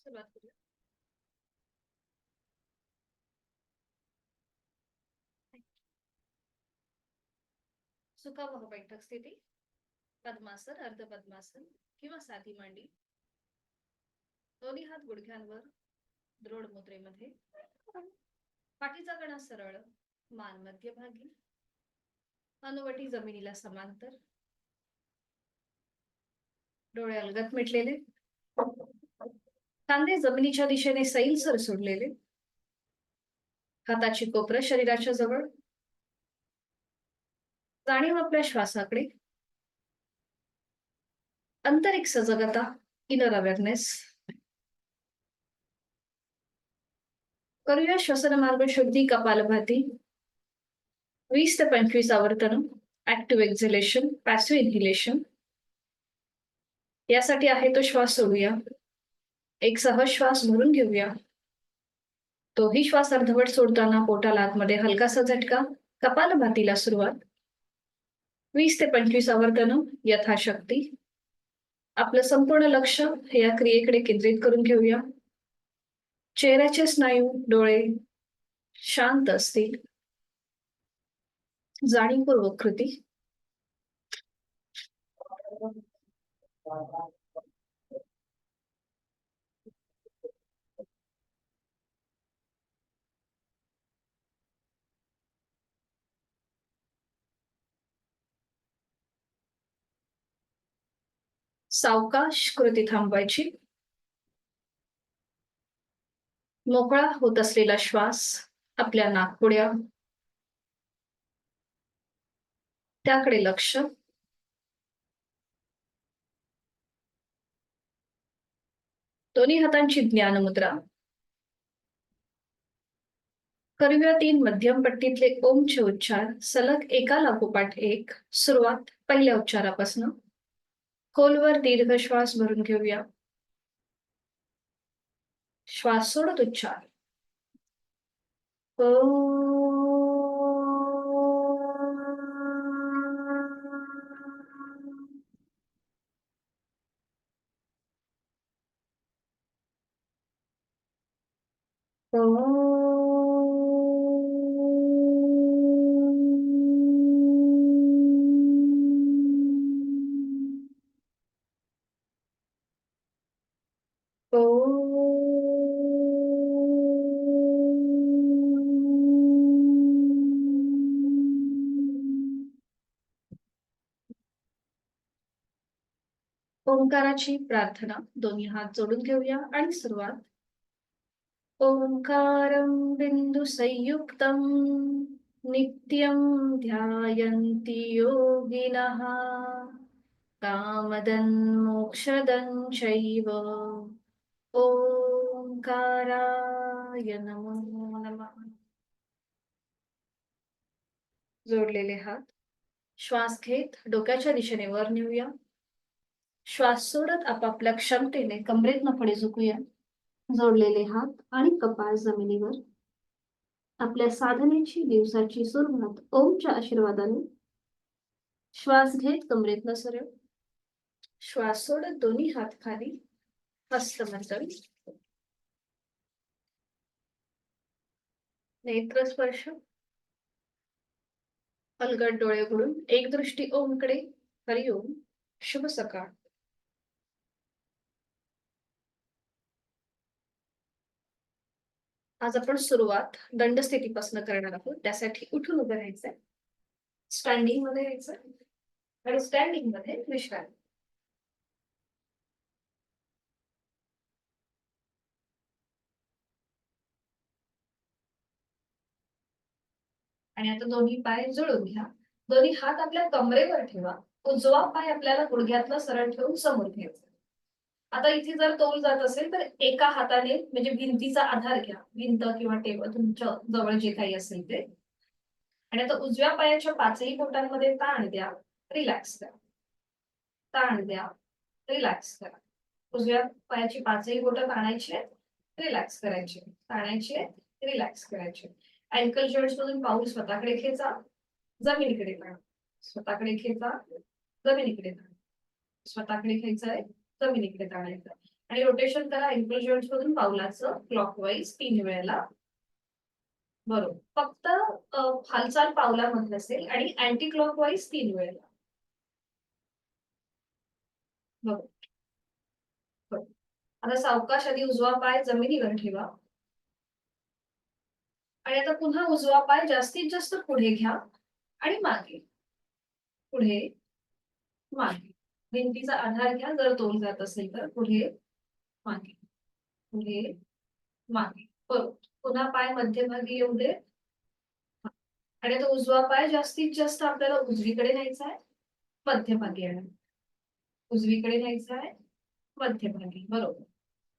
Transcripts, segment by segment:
सुरुवात करूया. सुखावह बैठक स्थिती, पद्मासन, अर्धपद्मासन किंवा साधी मांडी. दोन्ही हात गुडघ्यांवर द्रोड मुद्रेमध्ये. पाठीचा कणा सरळ, मान मध्यभागी, अनुवटी जमिनीला समांतर. डोळे अलगद मिटलेले, खांदे जमिनीच्या दिशेने सैलसर सोडलेले. हाताची कोपरं शरीराच्या जवळ. जाणीव आपल्या श्वासाकडे. आंतरिक सजगता, इनर अवेअरनेस. करूया श्वसन मार्ग शुद्धी कपालभाती. 20 ते 25 आवर्तन. Active exhalation, passive inhalation. यासाठी आहे तो श्वास सोडूया. एक सहज श्वास भरून घेऊया. तोही श्वास अर्धवट सोडताना पोटाला आतमध्ये हलकासा झटका. कपालभातीला सुरुवात. 20 ते 25 आवर्तन यथाशक्ती. आपलं संपूर्ण लक्ष हे या क्रियेकडे केंद्रित करून घेऊया. चेहऱ्याचे स्नायू, डोळे शांत असतील. जाणीवपूर्वक कृती. सावकाश कृती थांबवायची. मोकळा होत असलेला श्वास आपल्या नाकपुड्या, त्याकडे लक्ष. दोन्ही हातांची ज्ञान मुद्रा. करूया 3 मध्यम पट्टीतले ओमचे उच्चार सलग एका लागोपाठ एक. सुरुवात पहिल्या उच्चारापासून. खोलवर दीर्घ श्वास भरून घेऊया. श्वास सोडत उच्चार. ओंकाराची प्रार्थना. दोन्ही हात जोडून घेऊया आणि सुरुवात. ओंकारं बिंदु संयुक्तं नित्यं ध्यायन्ति योगिनः कामदं मोक्षदं चैव. ओंकाराय नमो नमः. जोडलेले हात. श्वास घेत डोक्याच्या दिशेने वर नेऊया. श्वास सोडत आपापल्या क्षमतेने कमरेतनं पुढे झुकूया. जोडलेले हात आणि कपाळ जमिनीवर. आपल्या साधनेची दिवसाची सुरुवात ओमच्या आशीर्वादाने. श्वास घेत कमरेतनं सरळ. श्वास सोडत दोन्ही हात खाली. हस्तमंडळ. नेत्र स्पर्श. अलगद डोळे उघडून एक दृष्टी ओमकडे. हरिओम. शुभ सकाळ. आज आपण सुरुवात दंड स्थितीपासून करणार आहोत. त्यासाठी उठून उभं राहायचंय. स्टँडिंग मध्ये यायचं आणि स्टँडिंग मध्ये विश्रांती. आणि आता दोन्ही पाय जुळून घ्या. दोन्ही हात आपल्या कमरेवर ठेवा. उजवा पाय आपल्याला गुडघ्यातला सरळ ठेवून समोर घ्यायचा. आता इथे जर तोल जात असेल तर एका हाताने म्हणजे भिंतीचा आधार घ्या. भिंत किंवा टेबल तुमच्या जवळ जे काही असेल ते. आणि आता उजव्या पायाच्या पाचही बोटांमध्ये ताण द्या. रिलॅक्स करा. ताण द्या. रिलॅक्स करा. उजव्या पायाची पाचही बोटं ताणायची आहेत. रिलॅक्स करायचे. ताणायची आहेत. रिलॅक्स करायचे. अँकल जॉईंट्स मधून पाऊल स्वतःकडे खेचा. जमिनीकडे ताणा. स्वतःकडे खेचा. जमिनीकडे ताणा. स्वतःकडे घ्यायचंय. जमिनीकडे ताणायचं. आणि रोटेशन करा अँकल जॉईंट मधून पावलाचं क्लॉकवाईज 3 वेळेला. बरोबर. फक्त हालचाल पावलामध्ये असेल आणि अँटी क्लॉकवाईज 3 वेळेला. बरोबर. आता सावकाश आधी उजवा पाय जमिनीवर ठेवा आणि आता पुन्हा उजवा पाय जास्तीत जास्त पुढे घ्या आणि मागे, पुढे मागे. भिंतीचा आधार घ्या जर तोल जात असेल तर. पुढे मागे, पुढे मागे. बरोबर. पुन्हा पाय मध्यभागी येऊ दे आणि आता उजवा पाय जास्तीत जास्त आपल्याला उजवीकडे न्यायचा आहे, मध्यभागी येणार. उजवीकडे न्यायचा आहे, मध्यभागी. बरोबर.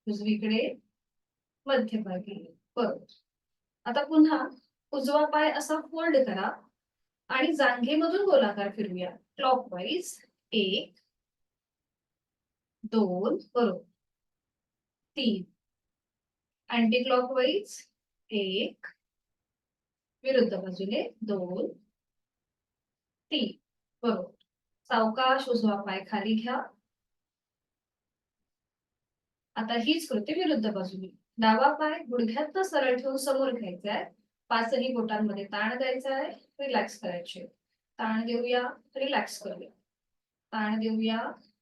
उजवीकडे, मध्यभागी. बरोबर. आता पुन्हा उजवा पाय असा फोल्ड करा आणि जांघेमधून गोलाकार फिरूया क्लॉकवाईज. 1 2 बरोबर. 3 अँटी क्लॉकवाईज. 1 विरुद्ध बाजूने. 2 3 बरोबर. सावकाश उजवा पाय खाली घ्या. आता हीच कृती विरुद्ध बाजूने. डावा पाय गुडघ्यात सरळ ठेवून समोर घ्यायचा आहे. 5ही बोटांमध्ये ताण द्यायचा आहे. रिलॅक्स करायचे. ताण देऊया, रिलॅक्स करूया. ताण देऊया,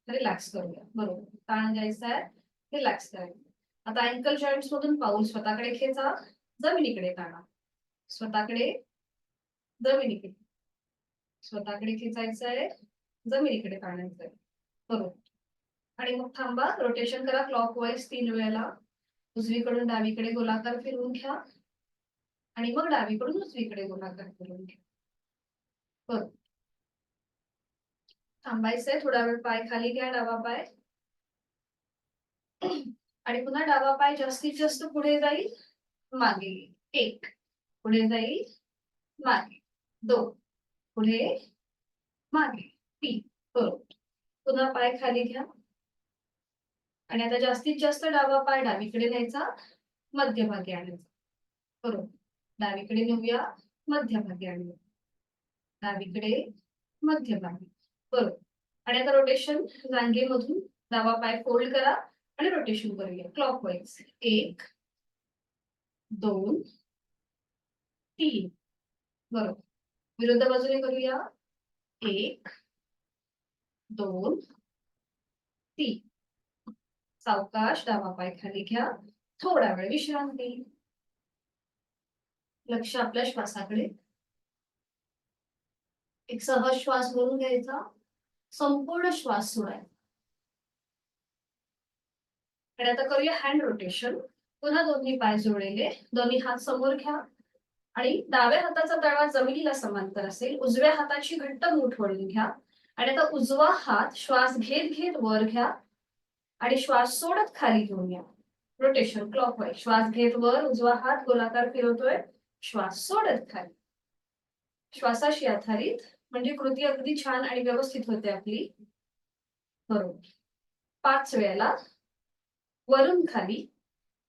रिलॅक्स करूया. बरोबर. ताण द्यायचा आहे, रिलॅक्स करायचं. आता अँकल जॉईंट्स मधून पाऊल स्वतःकडे खेचा, जमिनीकडे ताणा. स्वतःकडे, जमिनीकडे. स्वतःकडे खेचायचं आहे, जमिनीकडे ताणायचं आहे. बरोबर. आणि मग थांबा. रोटेशन करा क्लॉकवाईज 3 वेळेला. उजवीकडून डावीकडे गोलाकार फिरवून घ्या आणि मग डावीकडून उजवीकडे गोलाकार फिरवून घ्या. बरोबर. थांबायचंय. थोडा वेळ पाय खाली घ्या, डावा पाय. आणि पुन्हा डावा पाय जास्तीत जास्त पुढे जाईल, मागे येईल. 1 पुढे जाईल, मागे. 2 पुढे, मागे. 3 बरोबर. पुन्हा पाय खाली घ्या आणि आता जास्तीत जास्त डावा पाय डावीकडे न्यायचा, मध्यभागी आणायचा. बरोबर. डावीकडे नेऊया, मध्यभागी आणूया. डावीकडे, मध्यभागी. बरोबर. आणि आता रोटेशन जांघेमधून डावा पाय फोल्ड करा आणि रोटेशन करूया क्लॉकवाईज. 1 2 3 बरोबर. विरुद्ध बाजूने करूया. 1 2 3 सावकाश डावा पाय खाली घ्या. थोडा वेळ विश्रांती. लक्ष आपल्या श्वासाकडे. एक सहज श्वास भरून घ्यायचा, संपूर्ण श्वास सोडायचा. आणि आता करूया हँड रोटेशन. पुन्हा दोन्ही पाय जोडलेले, दोन्ही हात समोर घ्या आणि डाव्या हाताचा तळवा जमिनीला समांतर असेल. उजव्या हाताची घट्ट मूठ वळून घ्या आणि आता उजवा हात श्वास घेत घेत वर घ्या आणि श्वास सोडत खाली घेऊन या. Rotation clockwise. श्वास घेत वर, उजवा हात गोलाकार फिरवतोय, श्वास सोडत खाली. श्वासाशी आधारित म्हणजे कृती अगदी छान आणि व्यवस्थित होते आपली. बरोबर. 5 वेळेला वरून खाली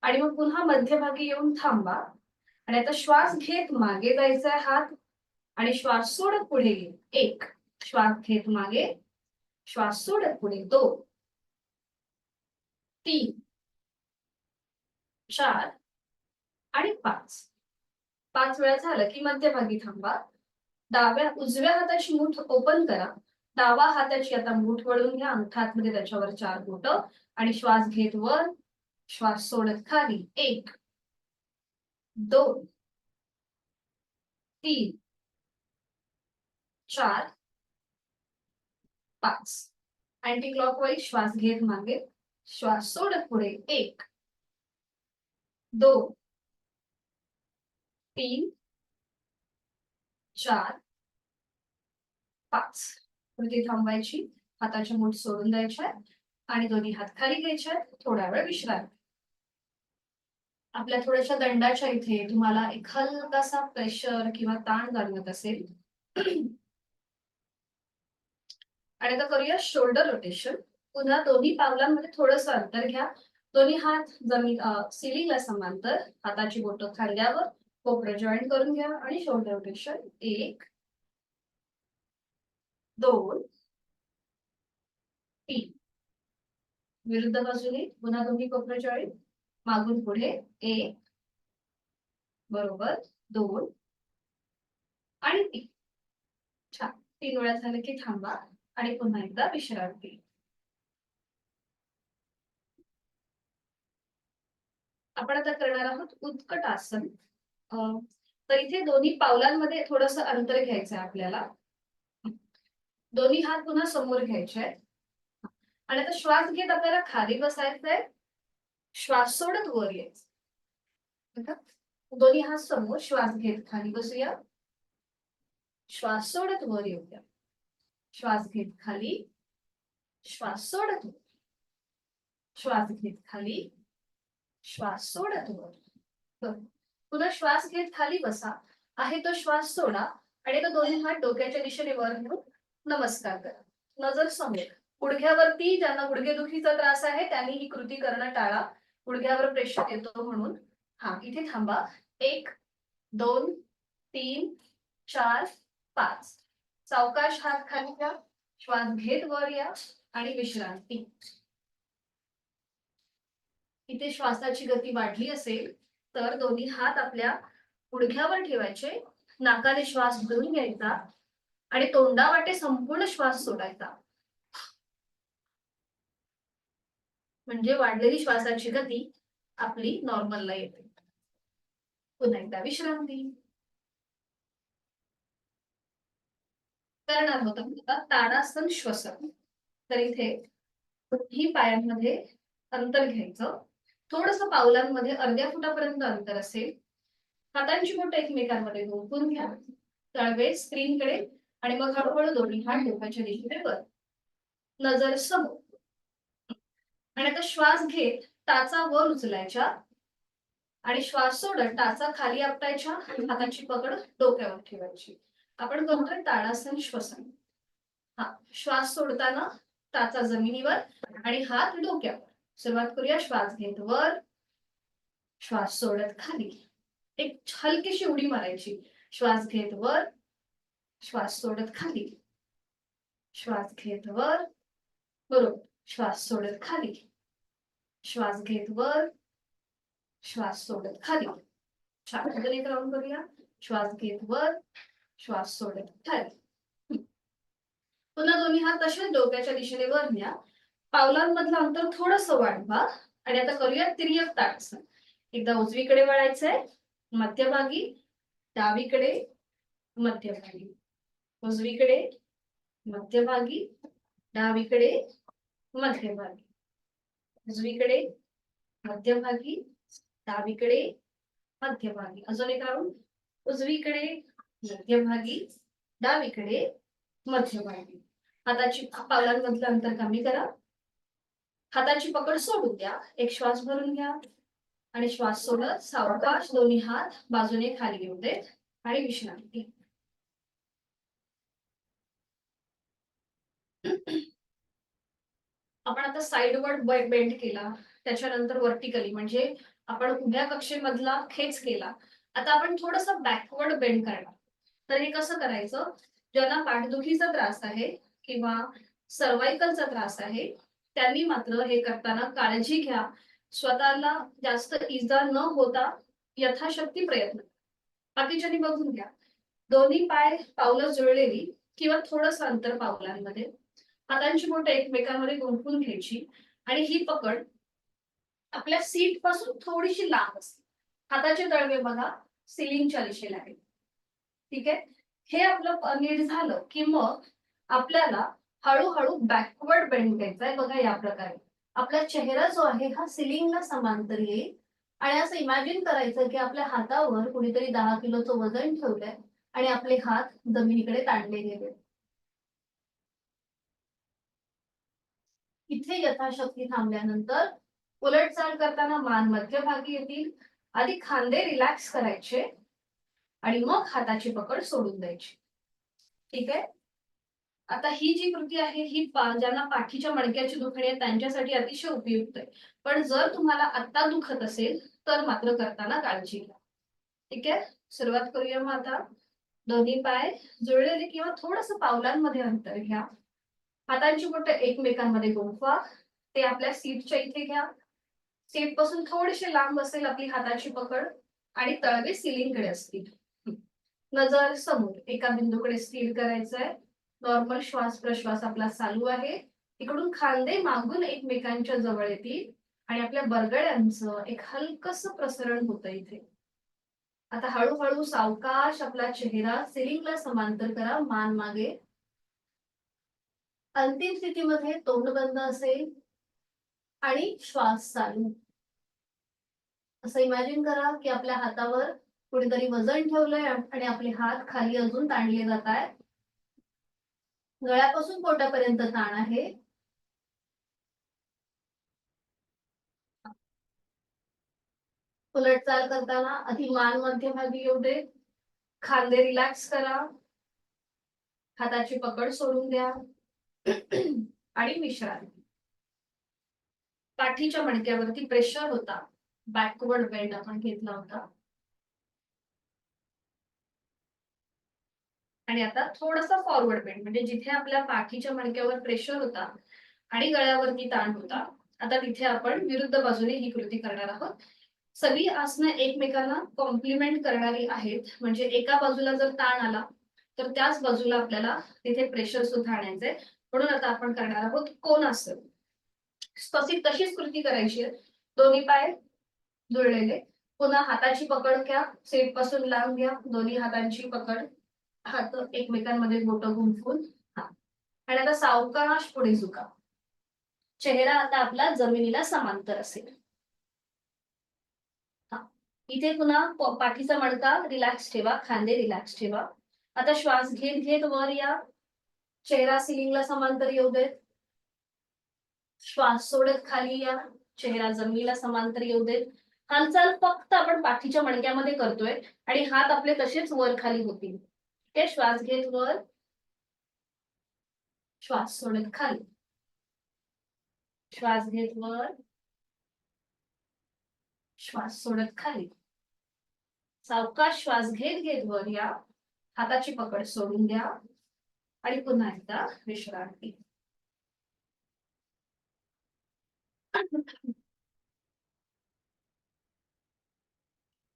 आणि मग पुन्हा मध्यभागी येऊन थांबा आणि आता श्वास घेत मागे जायचा हात आणि श्वास सोडत पुढे येईल. 1 श्वास घेत मागे, श्वास सोडत पुढे. 2 3 4 आणि 5. 5 वेळा झालं की मध्यभागी थांबा. उजव्या हाताची मूठ ओपन करा. डावा हाताची आता मूठ वळून घ्या, अंगठा हातमध्ये त्याच्यावर 4 बोट आणि श्वास घेत वर, श्वास सोडत खाली. 1 2 3 4 5. Anti clockwise. श्वास घेत मागे, श्वास सोडत पुढे. 1 2 3 4 5. कृती थांबायची. हाताची मूठ सोडून द्यायच्या आणि दोन्ही हात खाली घ्यायचे. थोडा वेळ विश्रांती. आपल्या थोड्याशा दंडाच्या इथे तुम्हाला एक हलकासा प्रेशर किंवा ताण जाणवत असेल. आणि आता करूया शोल्डर रोटेशन. पुन्हा दोन्ही पावलांमध्ये थोडंसं अंतर घ्या. दोन्ही हात जमीन सिलिंगला समांतर, हाताची बोटं खांद्यावर, कोपरं जॉईंट करून घ्या आणि शोल्डर रोटेशन. 1 2 3 विरुद्ध बाजूने पुन्हा दोन्ही कोपऱ्याच्या वेळी मागून पुढे 1 बरोबर 2 आणि 3. छान. 3 वेळा झालं की थांबा आणि पुन्हा एकदा विश्रांती. आपण आता करणार आहोत उत्कट आसन. तर इथे दोन्ही पावलांमध्ये थोडस अंतर घ्यायचं आहे आपल्याला. दोन्ही हात पुन्हा समोर घ्यायचे आहेत आणि आता श्वास घेत आपल्याला खाली बसायचंय, श्वास सोडत वर यायचं. दोन्ही हात समोर, श्वास घेत खाली बसूया, श्वास सोडत वर येऊया, श्वास घेत खाली, श्वास सोडत वर, श्वास घेत खाली, श्वास सोडत वर. पुन्हा श्वास घेत खाली बसा, आहे तो श्वास सोडा आणि तो दोन्ही हात डोक्याच्या दिशेने वर घेऊन नमस्कार करा. नजर समोर. गुडघ्यावरती ज्यांना गुडघेदुखीचा त्रास आहे त्यांनी ही कृती करणं टाळा. गुडघ्यावर प्रेशर येतो म्हणून. हा, इथे थांबा. 1 2 3 4 5. सावकाश हात खाली घ्या, श्वास घेत वर या आणि विश्रांती. इथे श्वासाची गती वाढली असेल तर दोन्ही हात आपल्या गुडघ्यावर ठेवायचे, नाकाने श्वास धरून घ्यायचा आणि तोंडावाटे संपूर्ण श्वास सोडायचा. म्हणजे वाढलेली श्वासाची गती आपली नॉर्मलला येते. पुन्हा एकदा विश्रांती. करणार होतं आता ताडासन श्वसन. तर इथे ही पायांमध्ये अंतर घ्यायचं. थोडस पावलांमध्ये अर्ध्या फुटापर्यंत अंतर असेल. हातांची बोटं एकमेकांमध्ये गुंफून घ्या, तळवे स्क्रीनकडे आणि मग हळूहळू दोन्ही हात डोक्याच्या दिशेने वर, नजर समोर. आणि आता श्वास घेत टाचा वर उचलायच्या आणि श्वास सोडत टाचा खाली आपटायच्या, हाताची पकड डोक्यावर ठेवायची. आपण करतोय ताडासन श्वसन. हा, श्वास सोडताना टाचा जमिनीवर आणि हात डोक्यावर. सुरुवात करूया. श्वास घेत वर, श्वास सोडत खाली. एक हलकीशी उडी मारायची. श्वास घेत वर, श्वास सोडत खाली, श्वास घेत वर, बरोबर, श्वास सोडत खाली, श्वास घेत वर, श्वास सोडत खाली. छान. अजून एक राऊंड करूया. श्वास घेत वर, श्वास सोडत खाली. पुन्हा दोन्ही हात तसेच डोक्याच्या दिशेने वर न्या. पावलांमधलं अंतर थोडस वाढवा आणि आता करूया तिर्यक ताडासन. एकदा उजवीकडे वळायचंय, मध्यभागी, डावीकडे, मध्यभागी, उजवीकडे, मध्यभागी, डावीकडे, मध्यभागी, उजवीकडे, मध्यभागी, डावीकडे, मध्यभागी. अजून एक राऊंड. उजवीकडे, मध्यभागी, डावीकडे, मध्यभागी. हाताची पावलांमधलं अंतर कमी करा. हाताची पकड सोडून द्या. एक श्वास भरून घ्या आणि श्वास सोडत सावकाश दोन्ही हात बाजूने खाली येऊ देत आणि विश्रांती. आपण आता साइडवर बेंड केला, त्याच्यानंतर वर्टिकली म्हणजे आपण उभ्या कक्षेमधला खेच केला. आता आपण थोडस बॅकवर्ड बेंड करणार. तर हे कसं करायचं? ज्यांना पाठदुखीचा त्रास आहे किंवा सर्वायकलचा त्रास आहे त्यांनी मात्र हे करताना काळजी घ्या. स्वतःला जास्त इजा न होता यथाशक्ती प्रयत्न. बाकीच्यांनी बघून घ्या. दोन्ही पाय पावलं जुळलेली किंवा थोडस अंतर पावलांमध्ये, हातांची बोटं एकमेकांमध्ये गुंफून घ्यायची आणि ही पकड आपल्या सीट पासून थोडीशी लांब असते. हाताचे तळवे बघा सिलिंगच्या दिशेला आहे. ठीक आहे. हे आपलं नीट झालं की मग आपल्याला हळूहळू बॅकवर्ड बेंड घ्यायचा आहे. बघा या प्रकारे आपला चेहरा जो आहे हा सिलिंगला समांतर येईल आणि असं इमॅजिन करायचं की आपल्या हातावर कुणीतरी 10 किलोचं वजन ठेवलंय आणि आपले हात जमिनीकडे ताणले गेले. इथे यथाशक्ती थांबल्यानंतर उलटचाल करताना मान मध्यभागी येतील. आधी खांदे रिलॅक्स करायचे आणि मग हाताची पकड सोडून द्यायची. ठीक आहे. आता ही जी कृती आहे ही ज्यांना पाठीच्या मणक्याची दुखणी आहे त्यांच्यासाठी अतिशय उपयुक्त आहे. पण जर तुम्हाला आता दुखत असेल तर मात्र करताना काळजी घ्या. ठीक आहे. सुरुवात करूया. मग आता दोन्ही पाय जुळलेले किंवा थोडस पावलांमध्ये अंतर घ्या. हातांची बोटं एकमेकांमध्ये गुंफवा. ते आपल्या सीटच्या इथे घ्या. सीट पासून थोडीशी लांब असेल आपली हाताची पकड आणि तळवे सिलिंगकडे असतील. नजर समोर एका बिंदूकडे स्थिर करायचंय. नॉर्मल श्वास प्रश्वास आपला चालू आहे. इकडून खांदे मागून एकमेकांच्या जवळ येतील आणि आपल्या बरगड्यांचं एक हलकस प्रसरण होतं इथे. आता हळूहळू सावकाश आपला चेहरा सिलिंगला समांतर करा, मान मागे. अंतिम स्थितीमध्ये तोंड बंद असेल आणि श्वास चालू. असं इमॅजिन करा की आपल्या हातावर कुणीतरी वजन ठेवलंय आणि आपले हात खाली अजून ताणले जात आहेत. गळ्यापासून पोटापर्यंत ताण आहे. उलट चाल करताना आधी मान मध्यभागी येऊ दे. खांदे रिलॅक्स करा. हाताची पकड सोडून द्या आणि विश्रांती. पाठीच्या मणक्यावरती प्रेशर होता. बॅकवर्ड बेंड आपण घेतला होता. आणि आता थोडासा फॉरवर्ड बेंड, म्हणजे जिथे आपल्या पाठीच्या मणक्यावर प्रेशर होता आणि गळ्यावरती ताण होता, आता तिथे आपण विरुद्ध बाजूने ही कृती करणार आहोत. सगळी आसनं एकमेकांना कॉम्प्लिमेंट करणारी आहेत. म्हणजे एका बाजूला जर ताण आला तर त्याच बाजूला आपल्याला तिथे प्रेशर सुद्धा आणायचंय. म्हणून आता आपण करणार आहोत कोणासन. तशीच कृती करायची आहे. दोन्ही पाय जुळलेले. पुन्हा हाताची पकड घ्या, सीट पासून लांब घ्या. दोन्ही हातांची पकड, हात एकमेकांमध्ये बोटं गुंफून. आणि आता सावकाश पुढे झुका. चेहरा आता आपला जमिनीला समांतर असेल. इथे पुन्हा पाठीचा मणका रिलॅक्स ठेवा, खांदे रिलॅक्स ठेवा. आता श्वास घेत घेत वर या. चेहरा सिलिंगला समांतर येऊ देत. श्वास सोडत खाली या. चेहरा जमिनीला समांतर येऊ देत. हालचाल फक्त आपण पाठीच्या मणक्यामध्ये करतोय आणि हात आपले तसेच वर खाली होतील. ते श्वास घेत वर, श्वास सोडत खाली. श्वास घेत वर, श्वास सोडत खाली. सावकाश श्वास घेत घेत वर या. हाताची पकड सोडून द्या आणि पुन्हा एकदा विश्रांती.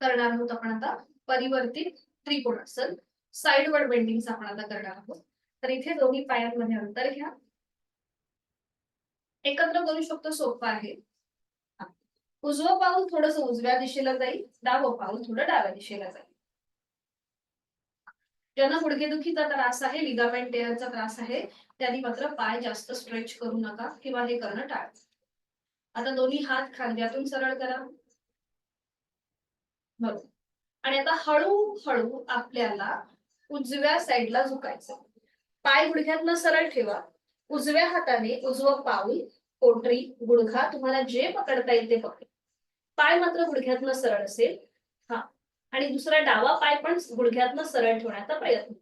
करणार आहोत आपण आता परिवर्तित त्रिकोणासन. साइडवर्ड बेंडिंग आपण आता करणार आहोत. तर इथे दोन्ही पायांमध्ये अंतर घ्या. एकत्र करू शकतो, सोपं आहे. उजवं पाऊल थोडस उजव्या दिशेला जाईल, डावं पाऊल थोडं डाव्या दिशेला जाईल. ज्यांना गुडघेदुखीचा त्रास आहे, लिगामेंट टेअरचा त्रास आहे, त्यांनी मात्र पाय जास्त स्ट्रेच करू नका किंवा हे करणं टाळा. आता दोन्ही हात खांद्यातून सरळ करा. बरोबर. आणि आता हळूहळू आपल्याला उजव्या साईडला झुकायचं. पाय गुडघ्यातनं सरळ ठेवा. उजव्या हाताने उजवं पाऊल, पोटरी, गुडघा तुम्हाला जे पकडता येईल ते पकड. पाय मात्र गुडघ्यातनं सरळ असेल. आणि दुसरा डावा पाय पण गुडघ्यातनं सरळ ठेवण्याचा प्रयत्न.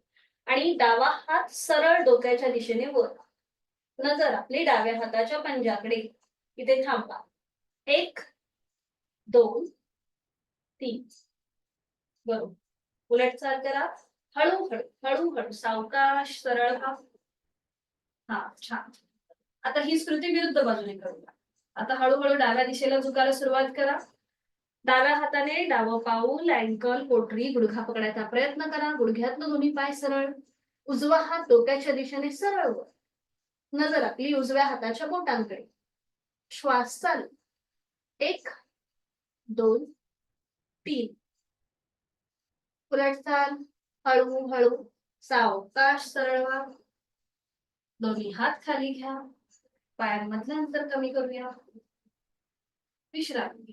आणि डावा हात सरळ डोक्याच्या दिशेने वर. नजर आपली डाव्या हाताच्या पंजाकडे. इथे थांबा. 1 2 3. बरोबर. उलट चाल करा. हळूहळू हळूहळू सावकाश सरळ व्हा. छान. आता ही कृती विरुद्ध बाजूने करूया. आता हळूहळू डाव्या दिशेला झुकायला सुरुवात करा. डाव्या हाताने डावं पाऊल, अँकल, पोटरी, गुडघा पकडायचा प्रयत्न करा. गुडघ्यातनं दोन्ही पाय सरळ. उजवा हात डोक्याच्या दिशेने सरळ वर. नजर आपली उजव्या हाताच्या बोटांकडे. श्वास चालू. 1 2 3. उलट चाल. हळूहळू सावकाश सरळ व्हा. दोन्ही हात खाली घ्या. पायांमधलं अंतर कमी करूया. विश्रांती.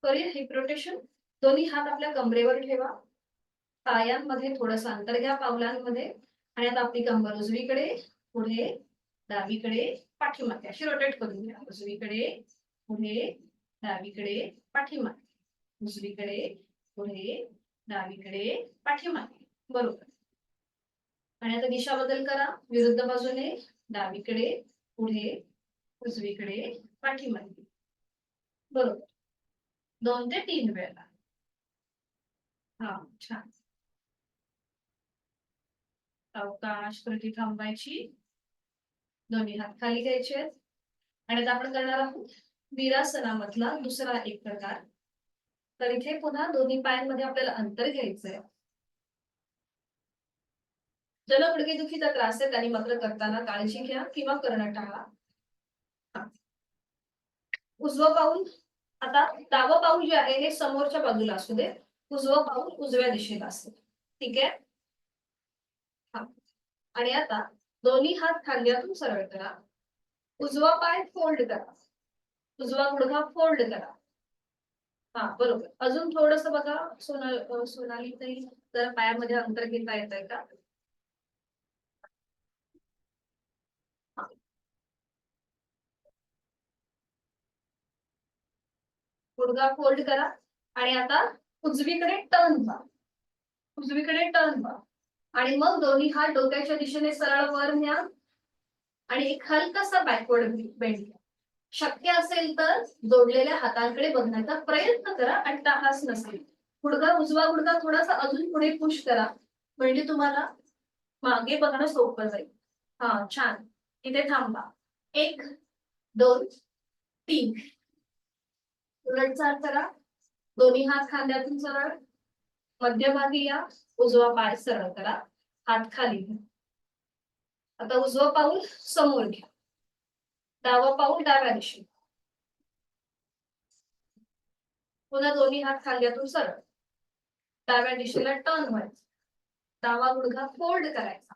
करूया हिप रोटेशन. दोन्ही हात आपल्या कमरेवर ठेवा. पायांमध्ये थोडंसं अंतर घ्या पावलांमध्ये. आणि आता आपली कंबर उजवीकडे, पुढे, डावीकडे, पाठीमागे अशी रोटेट करून घ्या. उजवीकडे, पुढे, डावीकडे, पाठीमागे. उजवीकडे, पुढे, डावीकडे, पाठीमागे. बरोबर. आणि आता दिशा बदल करा. विरुद्ध बाजूने डावीकडे, पुढे, उजवीकडे, पाठीमागे. बरोबर. 2 ते 3 वेळा. हा छान. अवकाश कृती थांबायची, दोन्ही हात खाली घ्यायचे. आणि आता आपण करणार आहोत वीरासनामधला दुसरा एक प्रकार. तर इथे पुन्हा दोन्ही पायांमध्ये आपल्याला अंतर घ्यायचंय. ज्याला गुडघेदुखीचा त्रास आहे त्यांनी मात्र करताना काळजी घ्या किंवा करणं टाळा. उजवं पाऊल, आता डावं पाऊल जे आहे हे समोरच्या बाजूला असू दे, उजवं पाऊल उजव्या दिशेला असेल. ठीक आहे. आणि आता दोन्ही हात खांद्यातून सरळ करा. उजवा पाय फोल्ड करा, उजवा गुडघा फोल्ड करा. हा बरोबर. अजून थोडस बघा सोनाली ताई, जरा पायामध्ये अंतर घेता येत आहे का? गुडघा फोल्ड करा आणि आता उजवीकडे टर्न व्हा, उजवीकडे टर्न व्हा. आणि मग दोन्ही हात डोक्याच्या दिशेने सरळ वर न्या आणि एक हलकासा बॅकवर्ड बेंड घ्या. शक्य असेल तर जोडलेल्या हातांकडे बघण्याचा प्रयत्न करा आणि तास नसेल गुडघा उजवा गुडघा थोडासा अजून पुढे पुश करा, म्हणजे तुम्हाला मागे बघणं सोपं जाईल. हा छान. इथे थांबा. 1 2 3. उलटचाल करा. दोन्ही हात खांद्यातून सरळ मध्यभागी या. उजवा पाय सरळ करा, हात खाली घ्या. आता उजवं पाऊल समोर घ्या, डावं पाऊल डाव्या दिशेने. पुन्हा दोन्ही हात खांद्यातून सरळ डाव्या दिशेला टर्न व्हायचं. डावा गुडघा फोल्ड करायचा.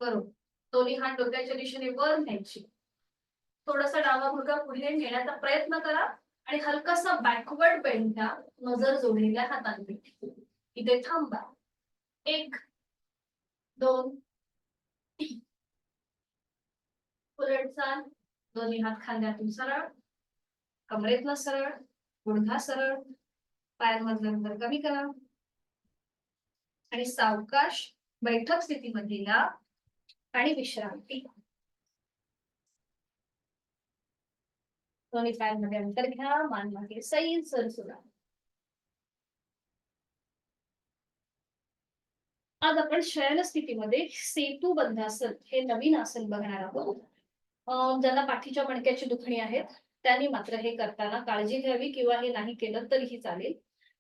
बरोबर. दोन्ही हात डोक्याच्या दिशेने वर न्यायची. थोडासा डावा गुडघा पुढे नेण्याचा प्रयत्न करा आणि हलकासा बॅकवर्ड बेंड घ्या, नजर जोडलेल्या हातांपैकी. इथे थांबा. 1 2 3. उलट चाल. दोन्ही हात खांद्यातून सरळ, कमरेतला सरळ, गुडघा सरळ, पायांमधलं अंतर कमी करा आणि सावकाश बैठक स्थितीमध्ये या आणि विश्रांती. दोन्ही पायांमध्ये अंतर घ्या, मान मागे सैल सरसुरा. आज आपण शयन स्थितीमध्ये सेतू बंधासन हे नवीन आसन बघणार आहोत. ज्यांना पाठीच्या मणक्याची दुखणी आहेत त्यांनी मात्र हे करताना काळजी घ्यावी किंवा हे नाही केलं तरीही चालेल.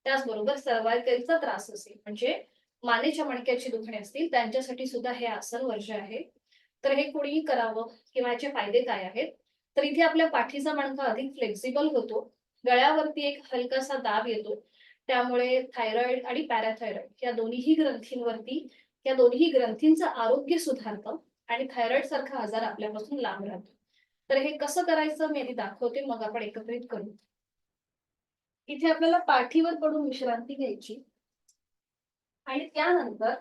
त्याचबरोबर सर्व्हायकलचा त्रास असेल म्हणजे मानेच्या मणक्याची दुखणी असतील त्यांच्यासाठी सुद्धा हे आसन वर्ज्य आहे. तर हे कोणीही करावं किंवा याचे फायदे काय आहेत, तर इथे आपल्या पाठीचा मणका अधिक फ्लेक्झिबल होतो, गळ्यावरती एक हलकासा दाब येतो, त्यामुळे थायरॉइड आणि पॅराथायरॉइड या दोन्ही ग्रंथींवरती या दोन्ही ग्रंथींचं आरोग्य सुधारतं आणि थायरॉइड सारखा आजार आपल्यापासून लांब राहतो. तर हे कसं करायचं मी आधी दाखवते, मग आपण एकत्रित करू. इथे आपल्याला पाठीवर पडून विश्रांती घ्यायची आणि त्यानंतर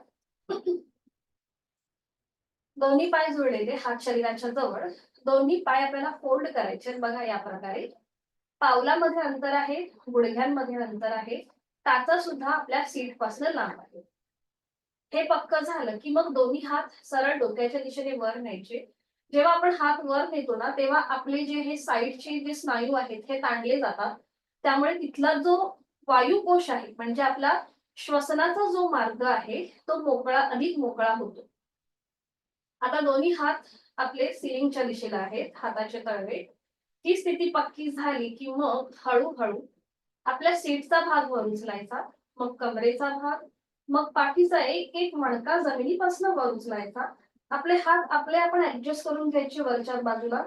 दोन्ही पाय जोडलेले हात शरीराच्या जवळ, दोन्ही पाय आपल्याला फोल्ड करायचे. बघा या प्रकारे पावलामध्ये अंतर आहे, गुडघ्यांमध्ये अंतर आहे, टाचा सुद्धा आपल्या सीट पासून लांब आहे. हे पक्क झालं की मग दोन्ही हात सरळ डोक्याच्या दिशेने वर न्यायचे. जेव्हा आपण हात वर नेतो ना तेव्हा आपले जे हे साईडचे जे स्नायू आहेत हे ताणले जातात, त्यामुळे तिथला जो वायुकोश आहे म्हणजे आपला श्वसनाचा जो मार्ग आहे तो मोकळा अधिक मोकळा होतो. आता दोन्ही हात आपले सिलिंगच्या दिशेला आहेत, हाताचे तळवे. ही स्थिती पक्की झाली की मग हळूहळू आपल्या सीटचा भाग वर उचलायचा, मग कमरेचा भाग, मग पाठीचा एक एक मणका जमिनीपासून वर उचलायचा. आपले हात आपले आपण ऍडजस्ट करून घ्यायचे वरच्या बाजूला.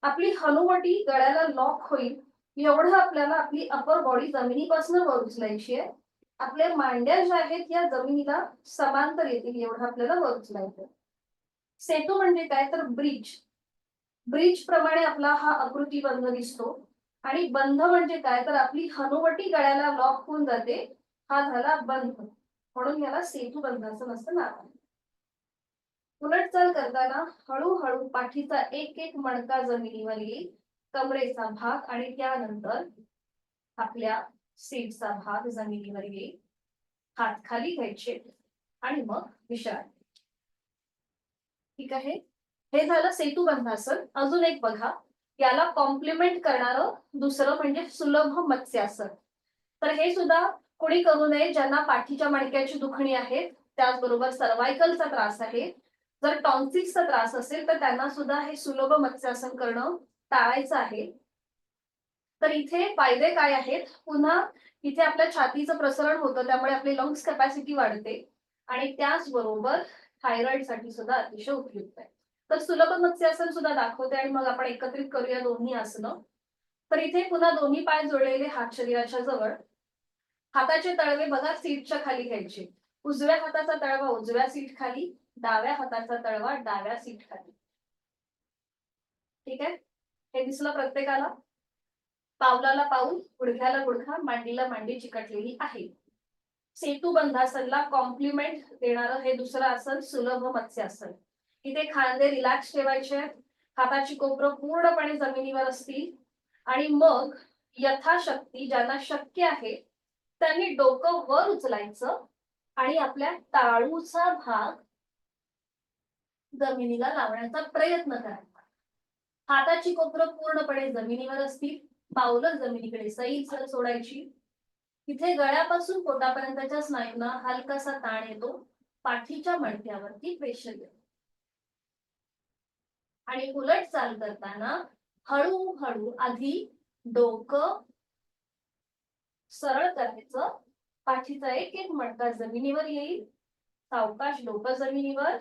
आपली हनुवटी गळ्याला लॉक होईल एवढं आपल्याला आपली अपर बॉडी जमिनीपासून वर उचलायची आहे. आपल्या मांड्या ज्या आहेत या जमिनीला समांतर येतील एवढं आपल्याला वर उचलायचं. सेतू म्हणजे काय तर ब्रिज. ब्रिज प्रमाणे आपला हा आकृती बंध दिसतो आणि बंध म्हणजे काय तर आपली हनुवटी गळ्याला लॉक होऊन जाते, हा झाला बंध, म्हणून याला सेतू बंधासन असं नाव आहे. उलटचाल करताना हळूहळू पाठीचा एक एक मणका जमिनीवर येईल, कमरेचा भाग आणि त्यानंतर आपल्या सीटचा भाग जमिनीवर येईल. हात खाली घ्यायचे आणि मग विश्रांती. ठीक आहे. हे झालं सेतू बंधासन. अजून एक बघा, याला कॉम्प्लिमेंट करणारं दुसरं म्हणजे सुलभ मत्स्यासन. तर हे सुद्धा कोणी करू नये ज्यांना पाठीच्या मणक्याची दुखणी आहे, त्याचबरोबर सर्वायकलचा त्रास आहे, जर टॉन्सिल्सचा त्रास असेल तर त्यांना सुद्धा हे सुलभ मत्स्यासन करणं टाळायचं आहे. तर इथे फायदे काय आहेत? पुन्हा इथे आपल्या छातीचं प्रसरण होतं, त्यामुळे आपली लंग्स कॅपॅसिटी वाढते आणि त्याचबरोबर थायरॉइड साठी सुद्धा अतिशय उपयुक्त आहे. तर सुलभ मत्स्यासन सुद्धा दाखवते आणि मग आपण एकत्रित करूया दोन्ही आसनं. तर इथे पुन्हा दोन्ही पाय जोडलेले हात शरीराच्या जवळ, हाताचे तळवे बघा सीटच्या खाली घ्यायचे. उजव्या हाताचा तळवा उजव्या सीट खाली, डाव्या हाताचा तळवा डाव्या सीट खाली. ठीक आहे, हे दिसलं प्रत्येकाला? पावलाला पाऊल, गुडघ्याला गुडघा, मांडीला मांडी चिकटलेली आहे. सेतू बंधासनला कॉम्प्लिमेंट देणारं हे दुसरं आसन सुलभ मत्स्यासन. इथे खांदे रिलॅक्स ठेवायचे, हाताची कोपरं पूर्णपणे जमिनीवर असतील आणि मग यथाशक्ती ज्यांना शक्य आहे त्यांनी डोकं वर उचलायचं आणि आपल्या टाळूचा भाग जमिनीला लावण्याचा प्रयत्न करायचा. हाताची कोपरं पूर्णपणे जमिनीवर असतील, पावलं जमिनीकडे सैल सोडायची. तिथे गळ्यापासून पोटापर्यंतच्या स्नायूंना हलकासा ताण येतो, पाठीच्या मणक्यावरती प्रेशर येतो आणि उलट चाल करताना हळूहळू आधी डोकं सरळ करायचं, पाठीचा एक एक मणका जमिनीवर येईल, सावकाश डोकं जमिनीवर,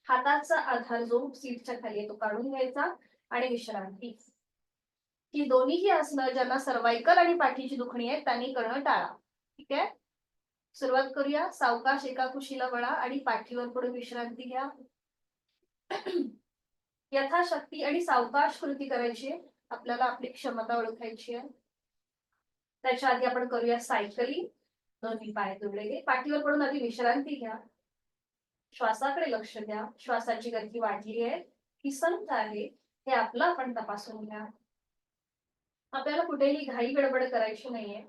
हाताचा आधार जो सीटच्या खाली आहे तो काढून घ्यायचा आणि विश्रांती. ही दोन्हीही आसनं ज्यांना सर्वायकल आणि पाठीची दुखणी आहे त्यांनी करणं टाळा. ठीक आहे, सुरुवात करूया. सावकाश एका कुशीला वळा आणि पाठीवर पडून विश्रांती घ्या. यथाशक्ती आणि सावकाश कृती करायची आहे. आपल्याला आपली क्षमता ओळखायची आहे. त्याच्या आधी आपण करूया सायकलिंग. दोन्ही पाय जोडलेले, पाठीवर पडून आधी विश्रांती घ्या. श्वासाकडे लक्ष द्या. श्वासाची गती वाढली आहे की संथ आहे हे आपलं आपण तपासून घ्या. आपल्याला कुठेही घाई गडबड करायची नाहीये.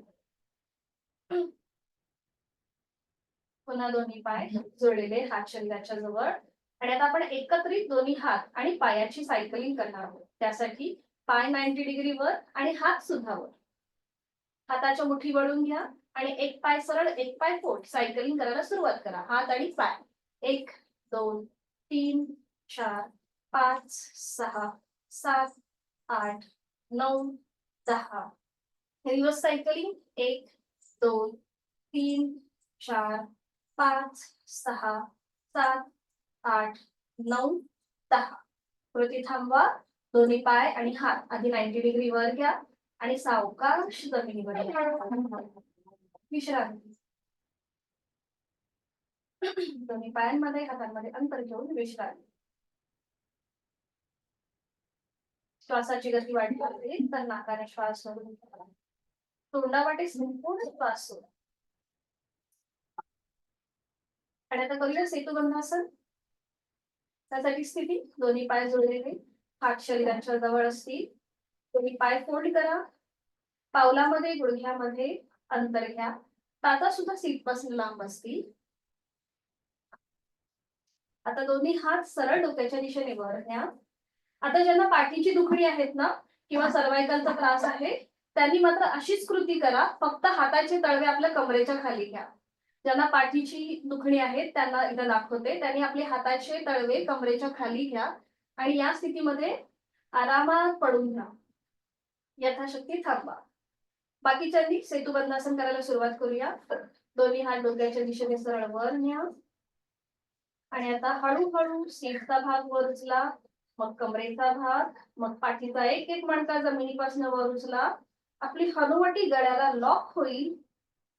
पुन्हा दोन्ही पाय जोडलेले, हात शरीराच्या जवळ आणि आता आपण एकत्रित दोन्ही हात आणि पायाची सायकलिंग करणार आहोत. त्यासाठी पाय 90 डिग्री वर आणि हात सुद्धा वर. हाताच्या मुठी वळून घ्या आणि एक पाय सरळ एक पाय पोट सायकलिंग करायला सुरुवात करा. हात आणि पाय 1 2 3 4 5 6 7 8 9 10. Reverse cycling 1 2 3 4 5 6 7 8 9 10. कृती थांबवा. दोन्ही पाय आणि हात आधी 90 डिग्री वर घ्या आणि सावकाश जमिनीवर विश्रांती. दोन्ही पायांमध्ये हातांमध्ये अंतर घेऊन विश्रांती. श्वासाची गती वाढली असेल तर नाकाने श्वास सोडून घ्या. तोंडावाटे संपूर्ण श्वास सोडा. आणि आता करूया सेतू बंधासन. त्यासाठी स्थिती दोन्ही पाय जोडलेले, हात शरीराच्या जवळ असतील, दोन्ही पाय फोल्ड करा. पावलामध्ये गुडघ्यामध्ये अंतर घ्या. टाचा सुद्धा सीट पासून लांब असतील. आता दोन्ही हात सरळ डोक्याच्या दिशेने वर न्या. आता ज्यांना पाठीची दुखणी आहेत ना किंवा सर्वायकलचा त्रास आहे त्यांनी मात्र अशीच कृती करा, फक्त हाताचे तळवे आपल्या कमरेच्या खाली घ्या. ज्यांना पाठीची दुखणी आहे त्यांना इथं दाखवते, त्यांनी आपले हाताचे तळवे कमरेच्या खाली घ्या आणि या स्थितीमध्ये आरामात पडून घ्या. यथाशक्ती थांबा. बाकीच्यांनी सेतुबंधासन करायला सुरुवात करूया. दोन्ही हात डोक्याच्या दिशेने सरळ वर न्या आणि आता हळूहळू सीटचा भाग वर उचला, मग कमरेचा भाग, मग पाठीचा एक एक मणका जमिनीपासून वर उचला. आपली हनुवटी गळ्याला लॉक होईल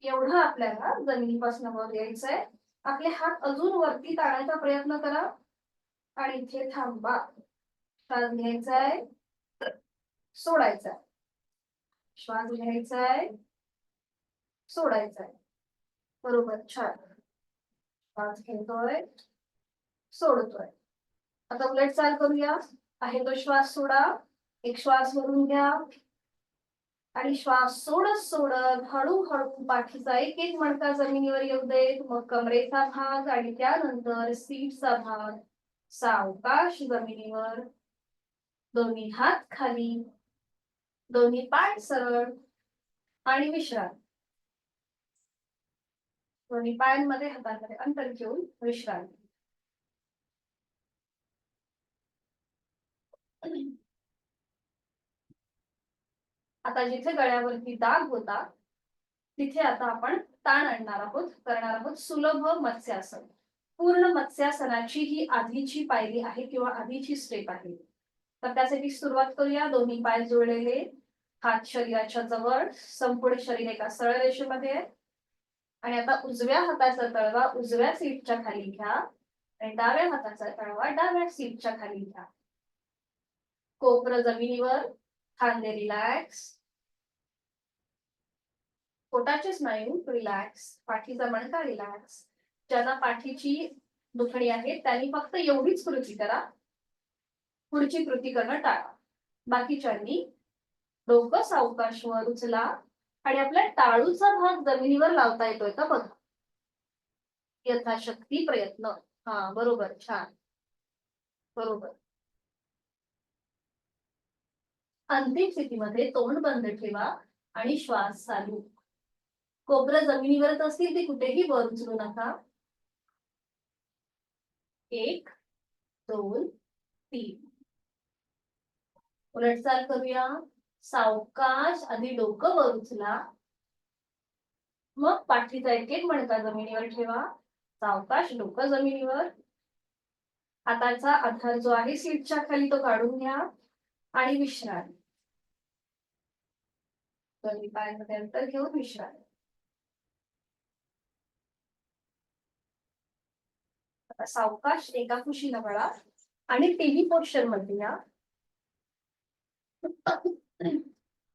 एवढं आपल्याला जमिनीपासून वर यायचंय. आपले हात अजून वरती ताणायचा प्रयत्न करा आणि इथे थांबा. श्वास घ्यायचाय, सोडायचा, श्वास घ्यायचाय, सोडायचाय. बरोबर, छान. श्वास घेतोय, सोडतोय. आता उलट चाल करूया. आहे तो श्वास सोडा, एक श्वास भरून घ्या आणि श्वास सोडत सोडत हळूहळू पाठीचा एक एक मणका जमिनीवर येऊ देत. मग कमरेचा भाग आणि त्यानंतर सीटचा भाग. सावकाश जमिनीवर, दोन्ही हात खाली, दोन्ही पाय सरळ. आणि विश्रांती. दोन्ही पायांमध्ये हातांमध्ये अंतर घेऊन विश्रांती. आता जिथे गळ्यावरती दाग होता तिथे आता आपण ताण आणणार आहोत, करणार आहोत सुलभ मत्स्यासन. पूर्ण मत्स्यासनाची ही आधीची पायरी आहे किंवा आधीची स्टेप आहे. तर त्यासाठी सुरुवात करूया. दोन्ही पाय जोडलेले, हात शरीराच्या जवळ, संपूर्ण शरीर एका सरळ रेषेमध्ये आहे. आणि आता उजव्या हाताचा तळवा उजव्या सीटच्या खाली घ्या आणि डाव्या हाताचा तळवा डाव्या सीटच्या खाली घ्या. कोपरं जमिनीवर, खांदे रिलॅक्स, पोटाचे स्नायू रिलॅक्स, पाठीचा मणका रिलॅक्स. ज्यांना पाठीची दुखणी आहे त्यांनी फक्त एवढीच कृती करा, पुढची कृती करणं टाळा. बाकीच्यांनी डोकं सावकाश वर उचला आणि आपल्या टाळूचा भाग जमिनीवर लावता येतोय का बघा. यथाशक्ती प्रयत्न. हा बरोबर, छान, बरोबर. अंतिम स्थितीमध्ये तोंड बंद ठेवा आणि श्वास चालू. कोपरं जमिनीवरच असतील ते कुठेही वर उचलू नका. 1 2 3. उलटचाल करूया. सावकाश आधी डोकं वर उचला, मग पाठीचा एक एक मणका जमिनीवर ठेवा. सावकाश डोकं जमिनीवर. हाताचा आधार जो आहे सीटच्या खाली तो काढून घ्या आणि विश्रांती. दोन्ही पायांमध्ये अंतर घेऊन विश्रांती. आता सावकाश एका कुशीला वळा आणि टीव्ही पोस्चर मध्ये या.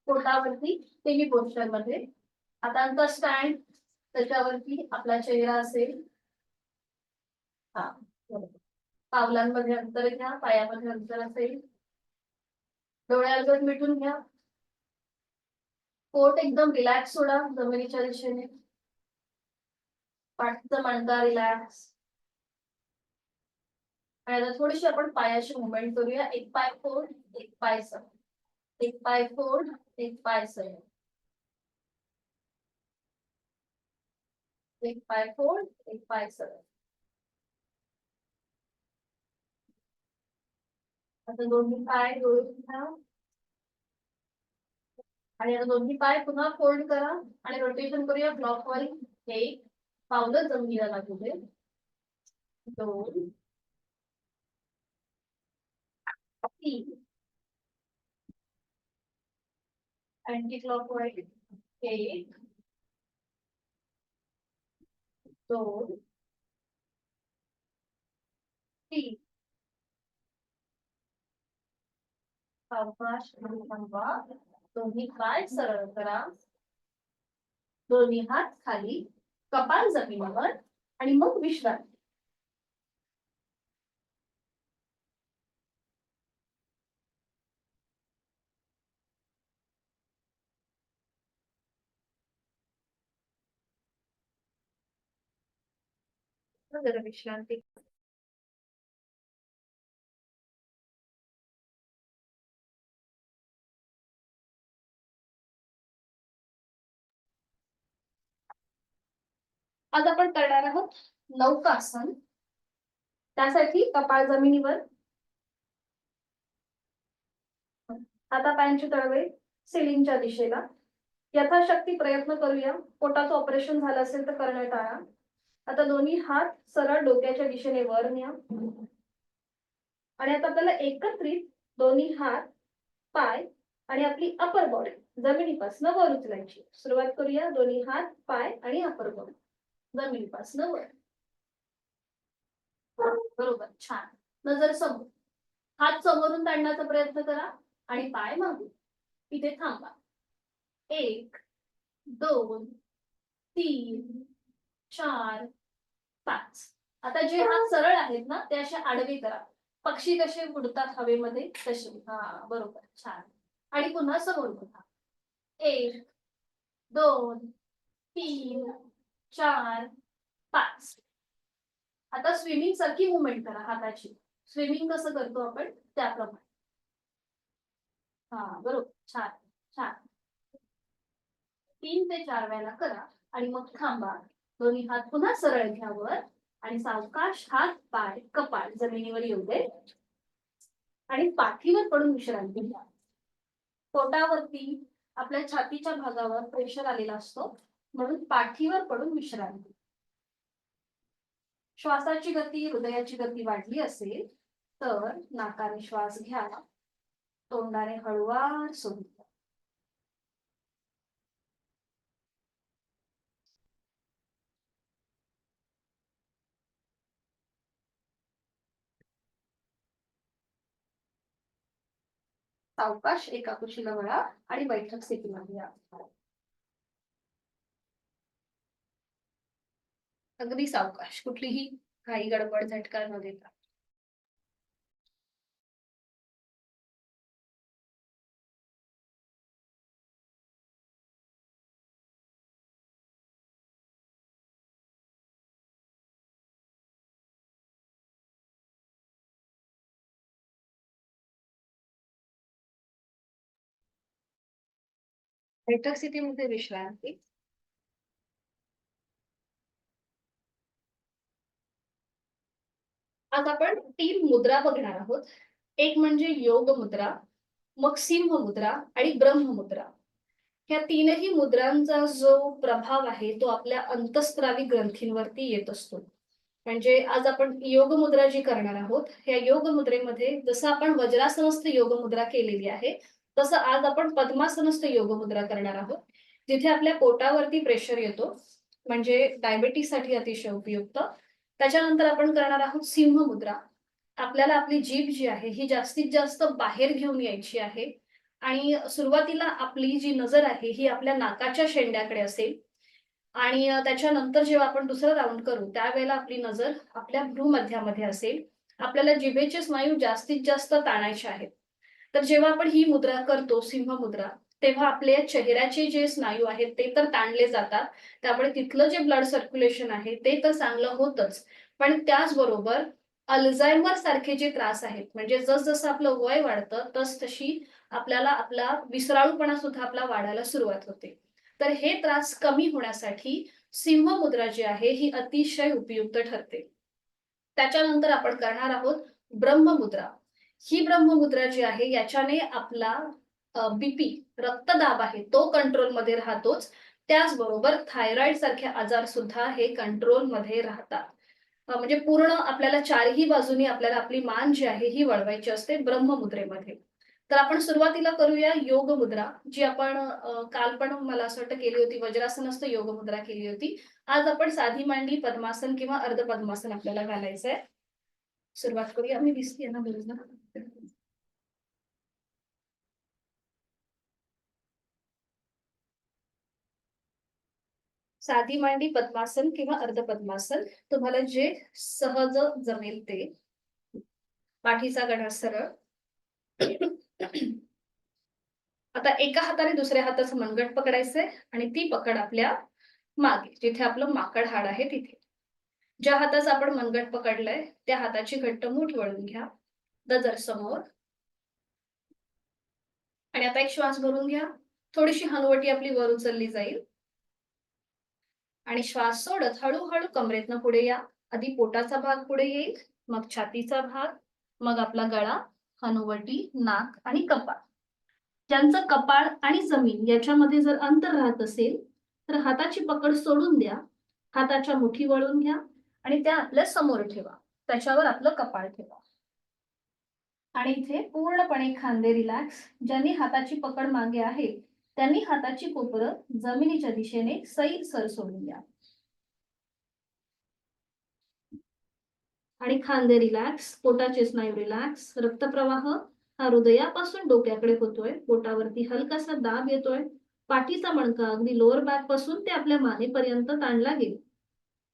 पोटावरती टीव्ही पोस्चर मध्ये. हातांचा स्टँड, त्याच्यावरती आपला चेहरा असेल. हा बरोबर. पावलांमध्ये अंतर घ्या, पायामध्ये अंतर असेल. डोळ्यावर मिटून घ्या. पोट एकदम रिलॅक्स सोडा जमिनीच्या दिशेने. पाठीचा मणका रिलॅक्स. आणि आता थोडीशी आपण पायाची मुवमेंट करूया. एक पाय फोड, एक पाय सरळ, एक पाय फोड, एक पाय सरळ, एक पाय फोड, एक पाय सरळ. आता दोन्ही पाय जोडून घ्या आणि आता दोन्ही पाय पुन्हा फोल्ड करा आणि रोटेशन करूया क्लॉकवाईज. एक पावलं जमिनीला लागू दे. 2 3 अँटी क्लॉकवाईज. 1 2 3. सावकाश थांबवा. दोन्ही पाय सरळ करा. दोन्ही हात खाली, कपाल जमिनीवर आणि मग विश्रांती. जरा विश्रांती. आज आपण करणार आहोत नौकासन. त्यासाठी कपाळ जमिनीवर, आता पायांची तळवे सिलिंगच्या दिशेला. यथाशक्ती प्रयत्न करूया. पोटाचं ऑपरेशन झालं असेल तर करणं टाळा. आता दोन्ही हात सरळ डोक्याच्या दिशेने वर न्या आणि आता आपल्याला एकत्रित दोन्ही हात, पाय आणि आपली अपर बॉडी जमिनीपासून वर उचलायची. सुरुवात करूया. दोन्ही हात, पाय आणि अपर बॉडी जमिनीपासून वर. बरोबर, छान. नजर समोर. हात समोरून काढण्याचा प्रयत्न करा आणि पाय मागून. इथे थांबा. 1 2 3 4 5. आता जे हात सरळ आहेत ना ते असे आडवे करा. पक्षी कसे उडतात हवेमध्ये तसे. हा बरोबर, छान. आणि पुन्हा समोर बघा. 1 2 3 4 5. आता स्विमिंग सारखी मुवमेंट करा हाताची. स्विमिंग कसं करतो आपण त्याप्रमाणे. हा बरोबर, छान छान. 3 ते 4 वेळेला करा आणि मग थांबा. दोन्ही हात पुन्हा सरळ घ्या वर आणि सावकाश हात पाय कपाळ जमिनीवर येऊ दे आणि पाठीवर पडून विश्रांती घ्या. पोटावरती आपल्या छातीच्या भागावर प्रेशर आलेला असतो म्हणून पाठीवर पडून विश्रांती. श्वासाची गती हृदयाची गती वाढली असेल तर नाकाने श्वास घ्या, तोंडाने हळूवार सोडून द्या. सावकाश एका कुशीला वळा आणि बैठक स्थितीमध्ये या. अगदी सावकाश, कुठलीही काही गडबड झटका न देता. बैठक स्थितीमध्ये विश्रांती. आज आपण 3 मुद्रा बघणार आहोत. एक म्हणजे योग मुद्रा, मग सिंह मुद्रा आणि ब्रह्म मुद्रा. ह्या तीनही मुद्रांचा जो प्रभाव आहे तो आपल्या अंतःस्रावी ग्रंथींवरती येत असतो. म्हणजे आज आपण योग मुद्रा जी करणार आहोत, ह्या योग मुद्रेमध्ये जसं आपण वज्रासनस्थ योग मुद्रा केलेली आहे, तसं आज आपण पद्मासनस्थ योग मुद्रा करणार आहोत, जिथे आपल्या पोटावरती प्रेशर येतो, म्हणजे डायबेटीस साठी अतिशय उपयुक्त. त्याच्यानंतर आपण करणार आहोत सिंह मुद्रा. आपल्याला आपली जीभ जी आहे ही जास्तीत जास्त बाहेर घेऊन यायची आहे आणि सुरुवातीला आपली जी नजर आहे ही आपल्या नाकाच्या शेंड्याकडे असेल आणि त्याच्यानंतर जेव्हा आपण दुसरं राऊंड करू त्यावेळेला आपली नजर आपल्या भ्रूमध्यामध्ये असेल. आपल्याला जिभेचे स्नायू जास्तीत जास्त ताणायचे आहेत. तर जेव्हा आपण ही मुद्रा करतो सिंह मुद्रा, तेव्हा आपल्या चेहऱ्याचे जे स्नायू आहेत ते तर ताणले जातात, त्यामुळे तिथलं जे ब्लड सर्क्युलेशन आहे ते तर चांगलं होतच, पण त्याचबरोबर अल्झायमर सारखे जे त्रास आहेत, म्हणजे जसजसं आपलं वय वाढतं तस तशी आपल्याला आपला विसराळूपणा सुद्धा आपला वाढायला सुरुवात होते. तर हे त्रास कमी होण्यासाठी सिंह मुद्रा जी आहे ही अतिशय उपयुक्त ठरते. त्याच्यानंतर आपण करणार आहोत ब्रह्ममुद्रा. ही ब्रह्ममुद्रा जी आहे याच्याने आपला बीपी रक्तदाब आहे तो कंट्रोलमध्ये राहतोच, त्याचबरोबर थायरॉइड सारखे आजार सुद्धा हे कंट्रोलमध्ये राहतात. म्हणजे पूर्ण आपल्याला चारही बाजूनी आपल्याला आपली मान जी आहे ही वळवायची असते ब्रह्ममुद्रेमध्ये. तर आपण सुरुवातीला करूया योग मुद्रा, जी आपण काल पण मला असं वाटतं केली होती, वज्रासनस्थ योग मुद्रा केली होती. आज आपण साधी मांडी पद्मासन किंवा अर्ध पद्मासन आपल्याला घालायचंय. सुरुवात करूया. मी दिसतीये ना बरोबर? साधी मांडी पद्मासन किंवा अर्ध पद्मासन, तुम्हाला जे सहज जमेल ते. पाठीचा गणा सरळ. आता एका हाताने दुसऱ्या हाताचं मनगट पकडायचंय आणि ती पकड आपल्या मागे, जिथे आपलं माकड हाड आहे तिथे. ज्या हाताचा आपण मनगट पकडलाय त्या हाताची घट्ट मूठ वळून घ्या, नजर समोर. आणि आता एक श्वास भरून घ्या. थोडीशी हनुवटी आपली वर उचलली जाईल आणि श्वास सोडत हळूहळू कमरेतनं पुढे या. आधी पोटाचा भाग पुढे येईल, मग छातीचा भाग, मग आपला गळा, हनुवटी, नाक आणि कपाळ. ज्यांचं कपाळ आणि जमीन याच्यामध्ये जर अंतर राहत असेल तर हाताची पकड सोडून द्या, हाताच्या मुठी वळून घ्या आणि त्या आपल्या समोर ठेवा, त्याच्यावर आपलं कपाळ ठेवा. आणि इथे पूर्णपणे खांदे रिलॅक्स. ज्यांनी हाताची पकड मागे आहे त्यांनी हाताची कोपरं जमिनीच्या दिशेने सैल सर सोडून द्या आणि खांदे रिलॅक्स, पोटाचे स्नायू रिलॅक्स. रक्तप्रवाह हा हृदयापासून डोक्याकडे होतोय, पोटावरती हलकासा दाब येतोय. पाठीचा मणका अगदी लोअर बॅक पासून ते आपल्या मानेपर्यंत ताणला गेला,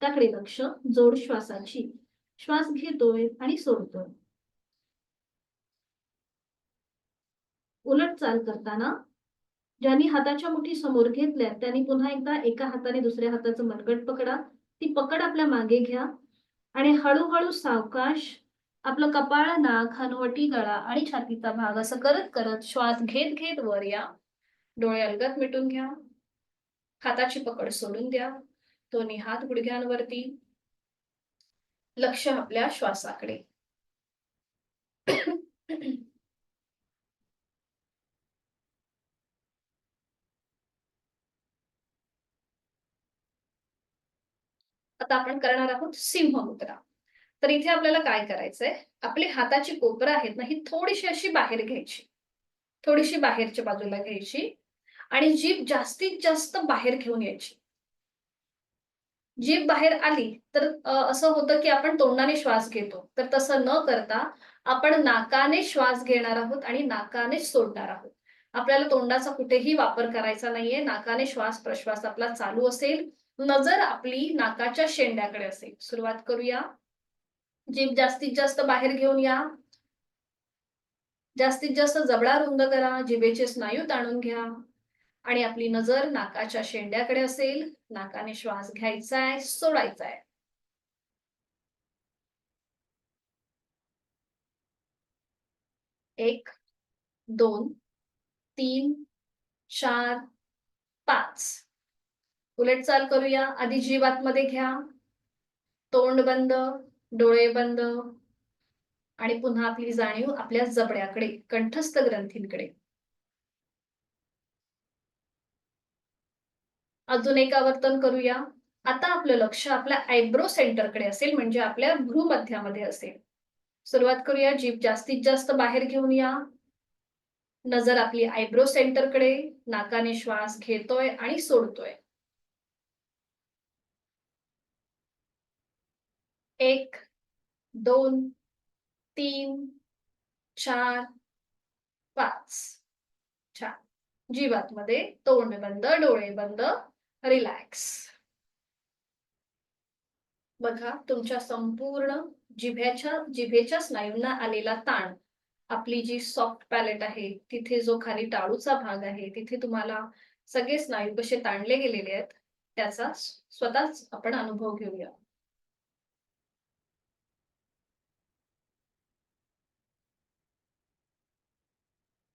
त्याकडे लक्ष. जोड श्वासाची. श्वास घेतोय आणि सोडतोय. उलट चाल करताना ज्यांनी हाताच्या मुठी समोर घेतल्या त्यांनी पुन्हा एकदा एका हाताने दुसऱ्या हाताचं मनगट पकडा, ती पकड आपल्या मागे घ्या आणि हळूहळू सावकाश आपलं कपाळ, नाक, हनुवटी, गळा आणि छातीचा भाग असं करत करत श्वास घेत घेत वर या. डोळे अलगद मिटून घ्या. हाताची पकड सोडून द्या. दोन्ही हात गुडघ्यांवरती. लक्ष आपल्या श्वासाकडे. आता आपण करणार आहोत सिंह मुद्रा. तर इथे आपल्याला काय करायचंय, आपली हाताची कोपरं आहेत ना, ही थोडीशी अशी बाहेर घ्यायची. थोडीशी बाहेरच्या बाजूला घ्यायची आणि जीभ जास्तीत जास्त बाहेर घेऊन यायची. जीभ बाहेर आली तर असं होतं की आपण तोंडाने श्वास घेतो. तर तसं न करता आपण नाकाने श्वास घेणार आहोत आणि नाकाने सोडणार आहोत. आपल्याला तोंडाचा कुठेही वापर करायचा नाहीये. नाकाने श्वास प्रश्वास आपला चालू असेल. नजर आपली नाकाच्या शेंड्याकडे असेल. सुरुवात करूया. जीभ जास्तीत जास्त बाहेर घेऊन या. जास्तीत जास्त जबडा रुंद करा. जिभेचे स्नायू ताणून घ्या आणि आपली नजर नाकाच्या शेंड्याकडे असेल. नाकाने श्वास घ्यायचाय, सोडायचाय. 1, 2, 3, 4, 5. उलट चाल करूया. आधी जीभ आतमध्ये घ्या. तोंड बंद, डोळे बंद आणि पुन्हा आपली जाणीव आपल्या जबड्याकडे, कंठस्थ ग्रंथींकडे. अजून एक आवर्तन करूया. आता आपलं लक्ष आपल्या आयब्रो सेंटरकडे असेल, म्हणजे आपल्या भ्रूमध्यामध्ये असेल. सुरुवात करूया. जीभ जास्तीत जास्त बाहेर घेऊन या. नजर आपली आयब्रो सेंटरकडे. नाकाने श्वास घेतोय आणि सोडतोय. 1, 2, 3, 4, 5. छान. जीभ आतमध्ये, तोंड बंद, डोळे बंद, रिलॅक्स. बघा तुमच्या संपूर्ण जिभेच्या स्नायूंना आलेला ताण, आपली जी सॉफ्ट पॅलेट आहे, तिथे जो खाली टाळूचा भाग आहे, तिथे तुम्हाला सगळे स्नायू कसे ताणले गेलेले आहेत, त्याचा स्वतःच आपण अनुभव घेऊया.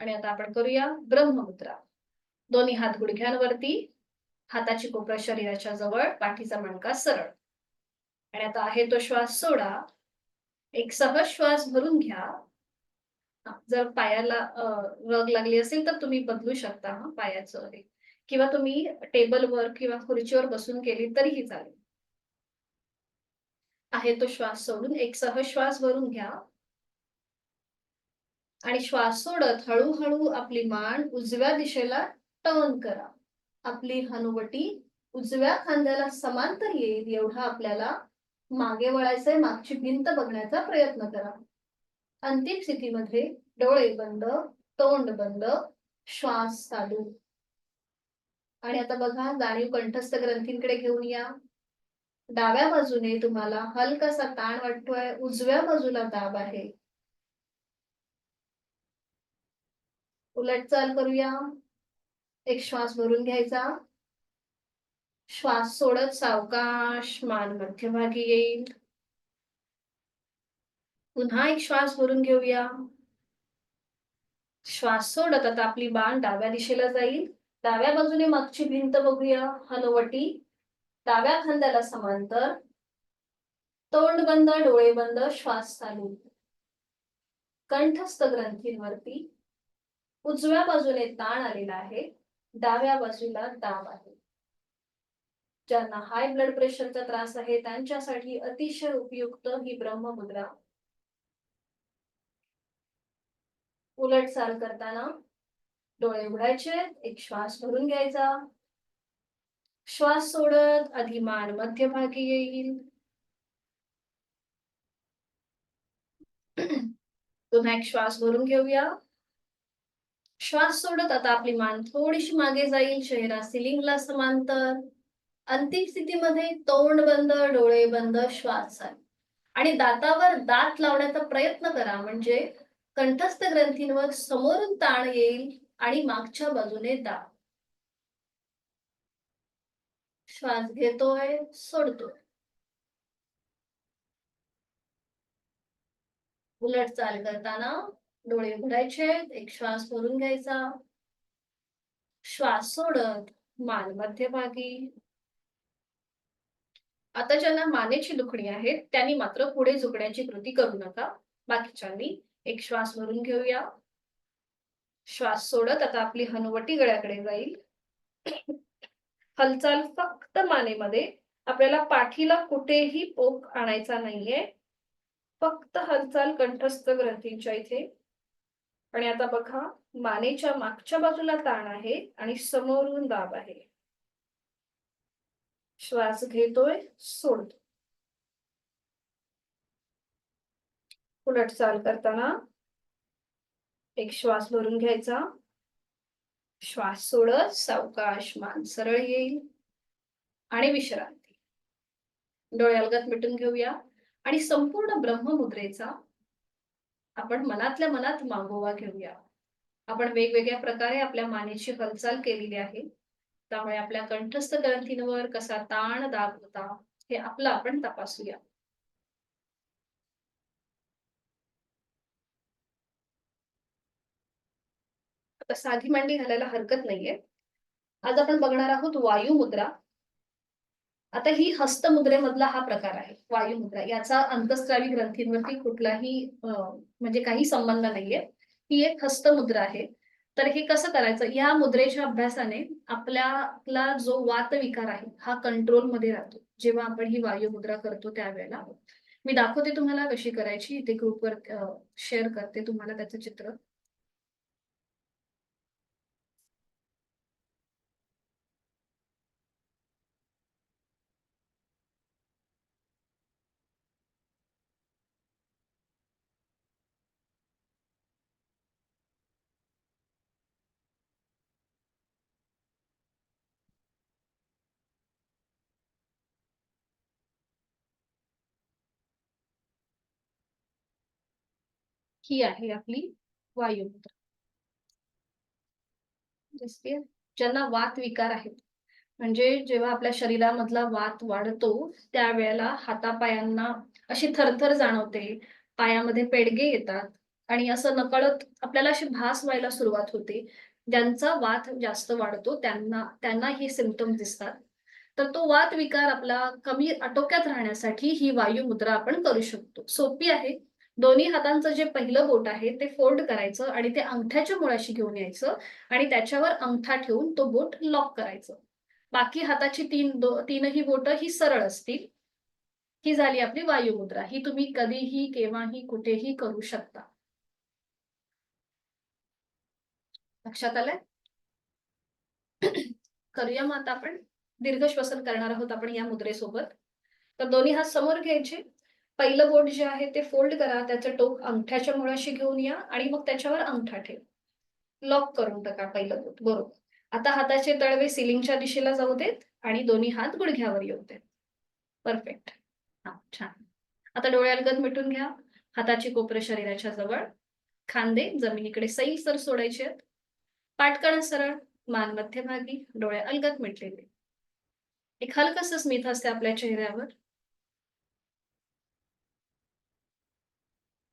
आणि आता आपण करूया ब्रह्ममुद्रा. दोन्ही हात गुडघ्यांवरती, हाताची कोपरं शरीराच्या जवळ, पाठीचा मणका सरळ. आणि आता आहे तो श्वास सोडा. एक सहज श्वास भरून घ्या. जर पायाला रग लागली असेल तर तुम्ही बदलू शकता पायाचं हे, किंवा तुम्ही टेबलवर किंवा खुर्चीवर बसून केली तरीही चालेल. आहे तो श्वास सोडून एक सहज श्वास भरून घ्या आणि श्वास सोडत हळूहळू आपली मान उजव्या दिशेला टर्न करा. आपली हनुवटी उजव्या खांद्याला समांतर येईल एवढा आपल्याला मागे वळायचंय. मागची भिंत बघण्याचा प्रयत्न करा. अंतिम स्थितीमध्ये डोळे बंद, तोंड बंद, श्वास चालू. आणि आता बघा, जाणीव कंठस्थ ग्रंथींकडे घेऊन या. डाव्या बाजूने तुम्हाला हलकासा ताण वाटतोय, उजव्या बाजूला दाब आहे. उलट चाल करूया. एक श्वास भरून घ्यायचा. श्वास सोडत सावकाश मान मध्यभागी येईल. पुन्हा एक श्वास भरून घेऊया. श्वास सोडत आता आपली मान डाव्या दिशेला जाईल. डाव्या बाजूने मागची भिंत बघूया. हनुवटी डाव्या खांद्याला समांतर, तोंड बंद, डोळे बंद, श्वास चालू. कंठस्थ ग्रंथींवरती उजव्या बाजूने ताण आलेला आहे, डाव्या बाजूला दाब आहे. ज्यांना हाय ब्लड प्रेशरचा त्रास आहे त्यांच्यासाठी अतिशय उपयुक्त ही ब्रह्ममुद्रा. उलट चाल करताना डोळे उघडायचे, एक श्वास भरून घ्यायचा. श्वास सोडत आधी मान मध्यभागी येईल. पुन्हा एक श्वास भरून घेऊया. श्वास सोडत आता आपली मान थोडीशी मागे जाईल, चेहरा सिलिंगला समांतर. अंतिम स्थितीमध्ये तोंड बंद, डोळे बंद, श्वास चालू. आणि दातावर दात लावण्याचा प्रयत्न करा, म्हणजे कंठस्थ ग्रंथींवर समोरून ताण येईल आणि मागच्या बाजूने दाब. श्वास घेतोय, सोडतोय. उलट चाल करताना डोळे उघडायचे, एक श्वास भरून घ्यायचा. श्वास सोडत मान मध्यभागी. आता ज्यांना मानेची दुखणी आहे त्यांनी मात्र पुढे झुकण्याची कृती करू नका. बाकीच्यांनी एक श्वास भरून घेऊया. श्वास सोडत आता आपली हनुवटी गळ्याकडे जाईल. हालचाल फक्त मानेमध्ये. आपल्याला पाठीला कुठेही पोक आणायचा नाहीये. फक्त हालचाल कंठस्थ ग्रंथींच्या इथे. आणि आता बघा, मानेच्या मागच्या बाजूला ताण आहे आणि समोरून दाब आहे. श्वास घेतोय, सोडतो. उलट चाल करताना एक श्वास भरून घ्यायचा. श्वास सोडत सावकाश मान सरळ येईल आणि विश्रांती. डोळे अलगद मिटून घेऊया आणि संपूर्ण ब्रह्ममुद्रेचा आपण मनातल्या मनात मागोवा घेऊया. आपण वेगवेगळ्या प्रकारे आपल्या मानेची हालचाल केलेली आहे. त्यामुळे आपल्या कंठस्थ ग्रंथींवर कसा ताण दाब होता हे आपलं आपण तपासूया. आता साधी मांडी घालायला हरकत नाहीये. आज आपण बघणार आहोत वायू मुद्रा. आता ही हस्तमुद्रेमधला हा प्रकार आहे वायू मुद्रा. याचा अंतःस्रावी ग्रंथींवरती कुठलाही म्हणजे काही संबंध नाहीये. ही एक हस्तमुद्रा आहे. तर हे कसं करायचं, या मुद्रेच्या अभ्यासाने आपल्याला जो वातविकार आहे हा कंट्रोल मध्ये राहतो. जेव्हा आपण ही वायू मुद्रा करतो त्यावेळेला. मी दाखवते तुम्हाला कशी करायची. इथे ग्रुपवर शेअर करते तुम्हाला त्याचं चित्र. ही आहे आपली वायू मुद्रा. दिसते. ज्यांना वात विकार आहेत, म्हणजे जेव्हा आपल्या शरीरामधला वात वाढतो त्यावेळेला हातापायांना अशी थरथर जाणवते, पायामध्ये पेडगे येतात आणि असं नकळत आपल्याला अशी भास व्हायला सुरुवात होते. ज्यांचा वात जास्त वाढतो त्यांना त्यांना हे सिम्पटम दिसतात. तर तो वात विकार आपला कमी आटोक्यात राहण्यासाठी ही वायू मुद्रा आपण करू शकतो. सोपी आहे. दोन्ही हातांचं जे पहिलं बोट आहे ते फोल्ड करायचं आणि ते अंगठ्याच्या मुळाशी घेऊन यायचं आणि त्याच्यावर अंगठा ठेवून तो बोट लॉक करायचं. बाकी हाताची तीनही बोट ही सरळ असतील. ही झाली आपली वायू मुद्रा. ही तुम्ही कधीही केव्हाही कुठेही करू शकता. लक्षात आलंय? करूया मग आता आपण दीर्घ श्वसन करणार आहोत आपण या मुद्रेसोबत. तर दोन्ही हात समोर घ्यायचे. पहिलं बोट जे आहे ते फोल्ड करा. त्याचं टोक अंगठ्याच्या मुळाशी घेऊन या आणि मग त्याच्यावर अंगठा ठेवा. लॉक करून टाका पहिलं बोट. बरोबर. आता हाताचे तळवे सिलिंगच्या दिशेला जाऊ देत आणि दोन्ही हात गुडघ्यावर येऊ देत. परफेक्ट. हा, छान. आता डोळे अलगद मिटून घ्या. हाताची कोपरे शरीराच्या जवळ. खांदे जमिनीकडे सैलसर सोडायचे आहेत. पाठकण सरळ, मान मध्यभागी, डोळे अलगद मिटलेले. एक हलकस स्मित असते आपल्या चेहऱ्यावर.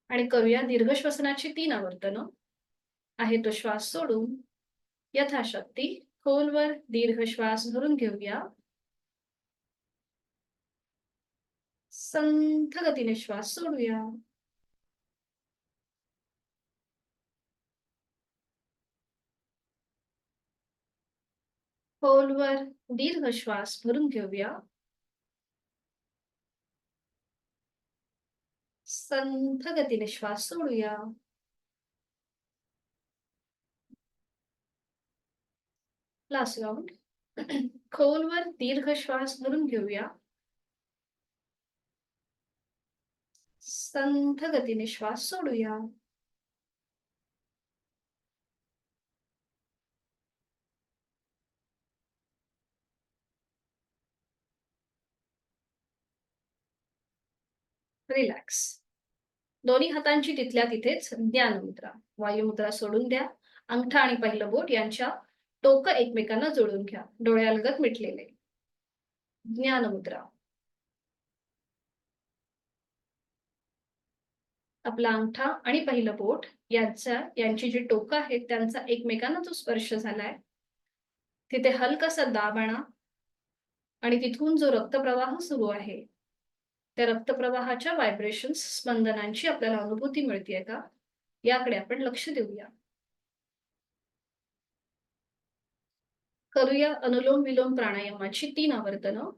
आणि करूया दीर्घ श्वसनाची 3 आवर्तनं. आहे तो श्वास सोडून यथाशक्ती खोलवर दीर्घ श्वास भरून घेऊया. संथ गतीने श्वास सोडूया. खोलवर दीर्घ श्वास भरून घेऊया. संथ गतीने श्वास सोडूया. Last round. खोलवर दीर्घ श्वास भरून घेऊया. संथ गतीने श्वास सोडूया. रिलॅक्स. दोन्ही हातांची तिथल्या तिथेच ध्यान मुद्रा. वायू मुद्रा सोडून द्या. अंगठा आणि पहिलं बोट यांच्या टोक एकमेकांना जोडून घ्या. डोळे अलगद मिटलेले. ज्ञान मुद्रा. आपला अंगठा आणि पहिलं बोट यांची जी टोकं आहेत त्यांचा एकमेकांना जो स्पर्श झालाय तिथे हलकासा दाब आणा आणि तिथून जो रक्तप्रवाह सुरू आहे त्या रक्तप्रवाहाच्या व्हायब्रेशन्स स्पंदनांची आपल्याला अनुभूती मिळतेय का याकडे आपण लक्ष देऊया. करूया अनुलोम विलोम प्राणायामाची 3 आवर्तनं.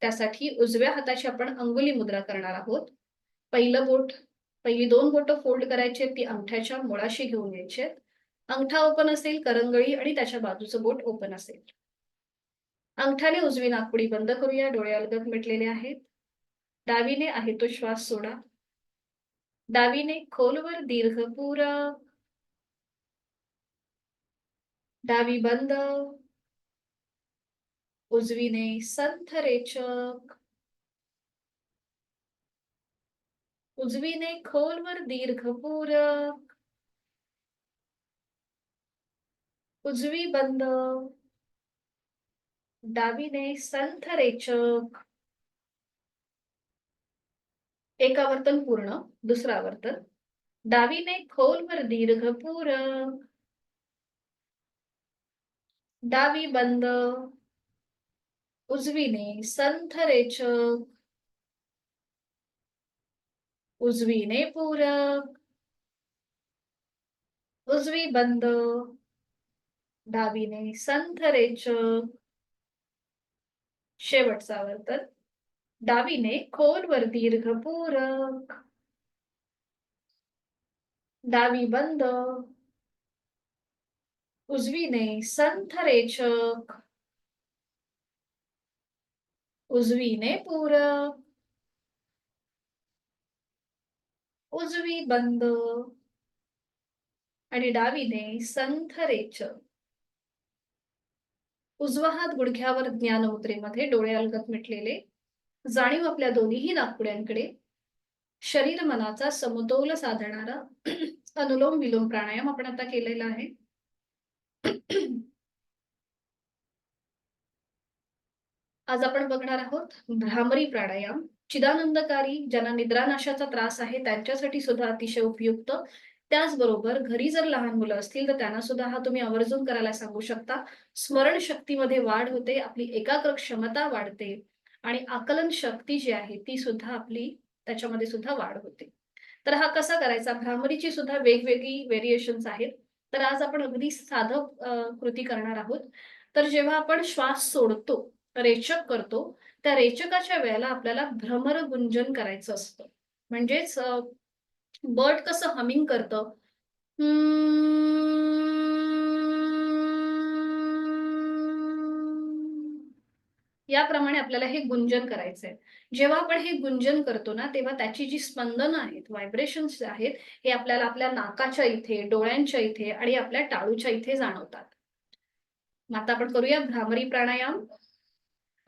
त्यासाठी उजव्या हाताची आपण अंगुली मुद्रा करणार आहोत. पहिली 2 बोटं फोल्ड करायची, ती अंगठ्याच्या मुळाशी घेऊन यायची. अंगठा ओपन असेल, करंगळी आणि त्याच्या बाजूचं बोट ओपन असेल. अंगठ्याने उजवी नाकपुडी बंद करूया. डोळे अलगद मिटलेले आहेत. डावीने आहे तो श्वास सोडा. डावीने खोलवर दीर्घ पूरक. डावी बंद. उजवीने संथ रेचक. उजवीने खोलवर दीर्घ पूरक. उजवी बंद. डावीने संथ रेचक. एक आवर्तन पूर्ण. दुसरं आवर्तन. डावीने खोलवर दीर्घ पूरक. डावी बंद. उजवीने संथ रेचक. उजवीने पूरक. उजवी बंद. डावीने संथ रेचक. शेवटचं आवर्तन. डावीने खोलवर दीर्घ पूरक. डावी बंद. उजवीने संथ रेचक. उजवीने पूरक. उजवी बंद आणि डावीने संथ रेचक. उजवा हात गुडघ्यावर ज्ञान मुद्रेमध्ये, डोळे अलगद मिटलेले. जाणीव आपल्या दोन्हीही नाकपुड्यांकडे. शरीर मनाचा समतोल साधणारा अनुलोम विलोम प्राणायाम आपण आता केलेला आहे. आज आपण बघणार आहोत भ्रामरी प्राणायाम. चिदानंदकारी, ज्यांना निद्रानाशाचा त्रास आहे त्यांच्यासाठी सुद्धा अतिशय उपयुक्त. त्याचबरोबर घरी जर लहान मुलं असतील तर त्यांना सुद्धा हा तुम्ही आवर्जून करायला सांगू शकता. स्मरणशक्तीमध्ये वाढ होते, आपली एकाग्र क्षमता वाढते आणि आकलन शक्ती जी आहे ती सुद्धा आपली त्याच्यामध्ये सुद्धा वाढ होते. तर हा कसा करायचा? भ्रामरीची सुद्धा वेगवेगळी व्हेरिएशन्स आहेत. तर आज आपण अगदी साधं कृती करणार आहोत. तर जेव्हा आपण श्वास सोडतो, रेचक करतो, त्या रेचकाच्या वेळेला आपल्याला भ्रमर गुंजन करायचं असतं. म्हणजेच बर्ड कसं हमिंग करतं, याप्रमाणे आपल्याला हे गुंजन करायचंय. जेव्हा आपण हे गुंजन करतो ना, तेव्हा त्याची जी स्पंदनं आहेत, व्हायब्रेशन्स आहेत, हे आपल्याला आपल्या नाकाच्या इथे, डोळ्यांच्या इथे आणि आपल्या टाळूच्या इथे जाणवतात. मग आता आपण करूया भ्रामरी प्राणायाम.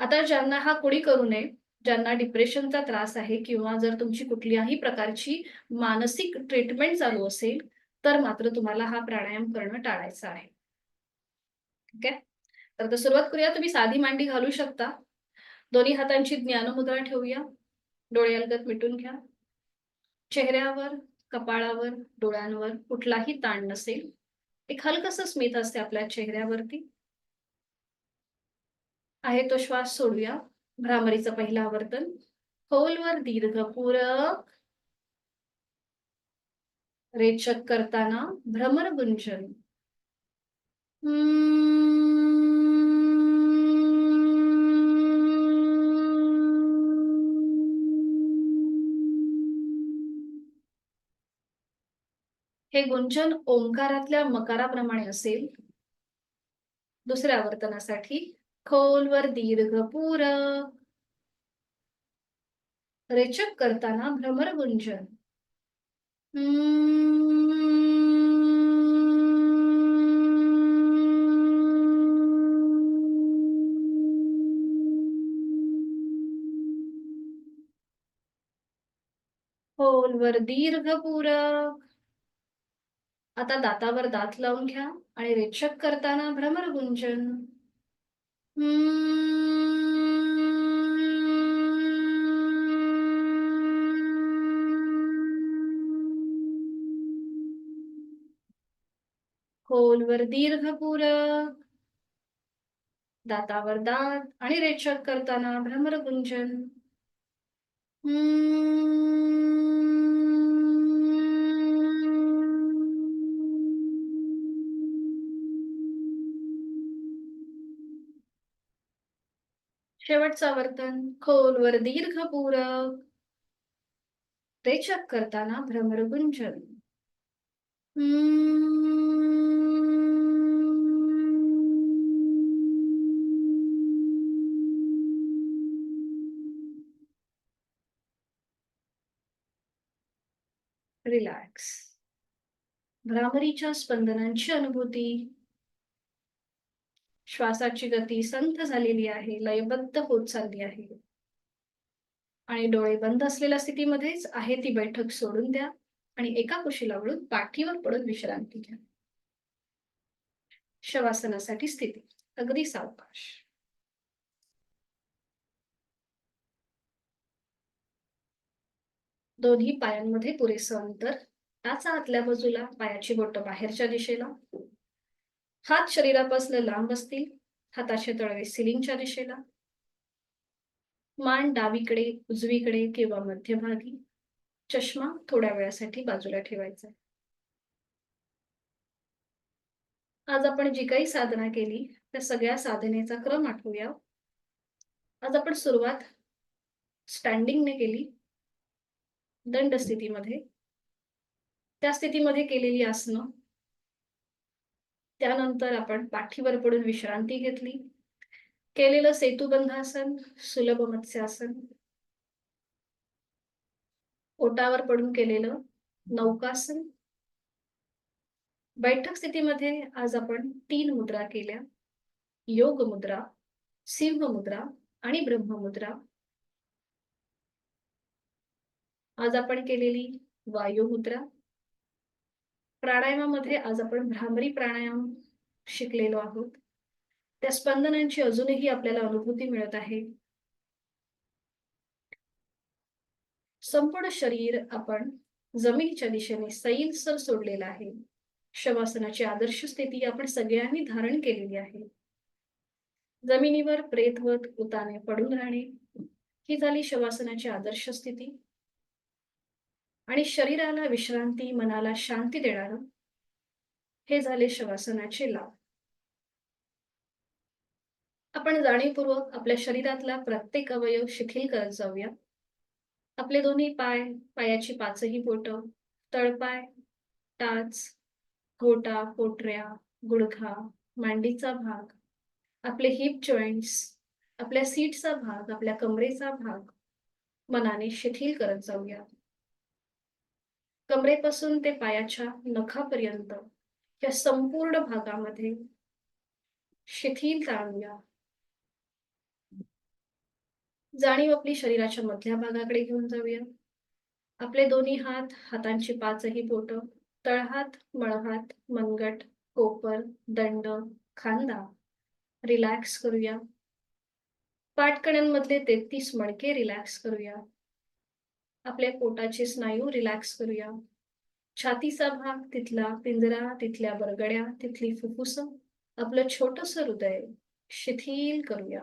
आता ज्यांना हा कोणी करू नये, ज्यांना डिप्रेशनचा त्रास आहे किंवा जर तुमची कुठल्याही प्रकारची मानसिक ट्रीटमेंट चालू असेल, तर मात्र तुम्हाला हा प्राणायाम करणं टाळायचं आहे. ठीक आहे? तर आता सुरुवात करूया. तुम्ही साधी मांडी घालू शकता. दोन्ही हातांची ज्ञानमुद्रा ठेवूया. डोळे अलगद मिटून घ्या. चेहऱ्यावर, कपाळावर, डोळ्यांवर कुठलाही ताण नसेल. एक हलकसं स्मित असते आपल्या चेहऱ्यावरती. आहे तो श्वास सोडूया. भ्रामरीचं पहिलं आवर्तन. खोलवर दीर्घ पूरक. रेचक करताना भ्रमर गुंजन. हे गुंजन ओंकारातल्या मकाराप्रमाणे असेल. दुसऱ्या आवर्तनासाठी खोलवर दीर्घ पूरक. रेचक करताना भ्रमर गुंजन. खोलवर दीर्घ पूरक. आता दातावर दात लावून घ्या आणि रेचक करताना भ्रमर गुंजन. खोलवर दीर्घ पूरक. दातावर दात आणि रेचक करताना भ्रमरगुंजन. शेवटचं वर्तन खोलवर दीर्घपूरक, रेचक करताना भ्रमरगुंजन. रिलॅक्स. भ्रामरीच्या स्पंदनांची अनुभूती. श्वासाची गती संथ झालेली आहे, लयबद्ध होत चालली आहे. आणि डोळे बंद असलेल्या स्थितीमध्येच आहे ती बैठक सोडून द्या आणि एका कुशीला वळून पाठीवर पडून विश्रांती घ्या. शवासनासाठी स्थिती अगदी सावकाश. दोन्ही पायांमध्ये पुरेसं अंतर. टाचा आतल्या बाजूला, पायाची बोटं बाहेरच्या दिशेला. हात शरीरापासून लांब असतील, हाताचे तळवे सिलिंगच्या दिशेला. मान डावीकडे, उजवीकडे किंवा मध्यभागी. चष्मा थोड्या वेळासाठी बाजूला ठेवायचा. आज आपण जी काही साधना केली त्या सगळ्या साधनेचा क्रम आठवूया. आज आपण सुरुवात स्टँडिंगने केली, दंड स्थितीमध्ये. त्या स्थितीमध्ये केलेली आसनं. त्यानंतर आपण पाठीवर पडून विश्रांती घेतली, केलेलं सेतुबंधासन, सुलभ मत्स्यासन. ओटावर पडून केलेलं नौकासन. बैठक स्थितीमध्ये आज आपण 3 मुद्रा केल्या: योग मुद्रा, सिंह मुद्रा आणि ब्रह्म मुद्रा. आज आपण केलेली वायू मुद्रा. प्राणायामामध्ये आज आपण भ्रामरी प्राणायाम शिकलेलो आहोत. त्या स्पंदनांची अजूनही आपल्याला अनुभूती मिळत आहे. संपूर्ण शरीर आपण जमिनीच्या दिशेने सैलसर सोडलेलं आहे. शवासनाची आदर्श स्थिती आपण सगळ्यांनी धारण केलेली आहे. जमिनीवर प्रेतवत उताने पडून राहणे ही झाली शवासनाची आदर्श स्थिती. आणि शरीराला विश्रांती, मनाला शांती देणारं हे झाले शवासनाचे लाभ. आपण जाणीवपूर्वक आपल्या शरीरातला प्रत्येक अवयव शिथिल करत जाऊया. आपले दोन्ही पाय, पायाची 5ही बोटं, तळपाय, टाच, घोटा, पोटऱ्या, गुडघा, मांडीचा भाग, आपले हिप जॉईंट्स, आपल्या सीटचा भाग, आपल्या कमरेचा भाग मनाने शिथिल करत जाऊया. कमरेपासून ते पायाच्या नखापर्यंत या संपूर्ण भागामध्ये शिथिल आणूया. जाणीव आपली शरीराच्या मधल्या भागाकडे घेऊन जाऊया. आपले दोन्ही हात, हातांची 5ही बोटं, तळहात, मळहात, मनगट, कोपर, दंड, खांदा रिलॅक्स करूया. पाठकण्यांमधले 33 मणके रिलॅक्स करूया. आपल्या पोटाचे स्नायू रिलॅक्स करूया. छातीचा भाग, तिथला पिंजरा, तिथल्या बरगड्या, तिथली फुफ्फुसं, आपलं छोटंसं हृदय शिथिल करूया.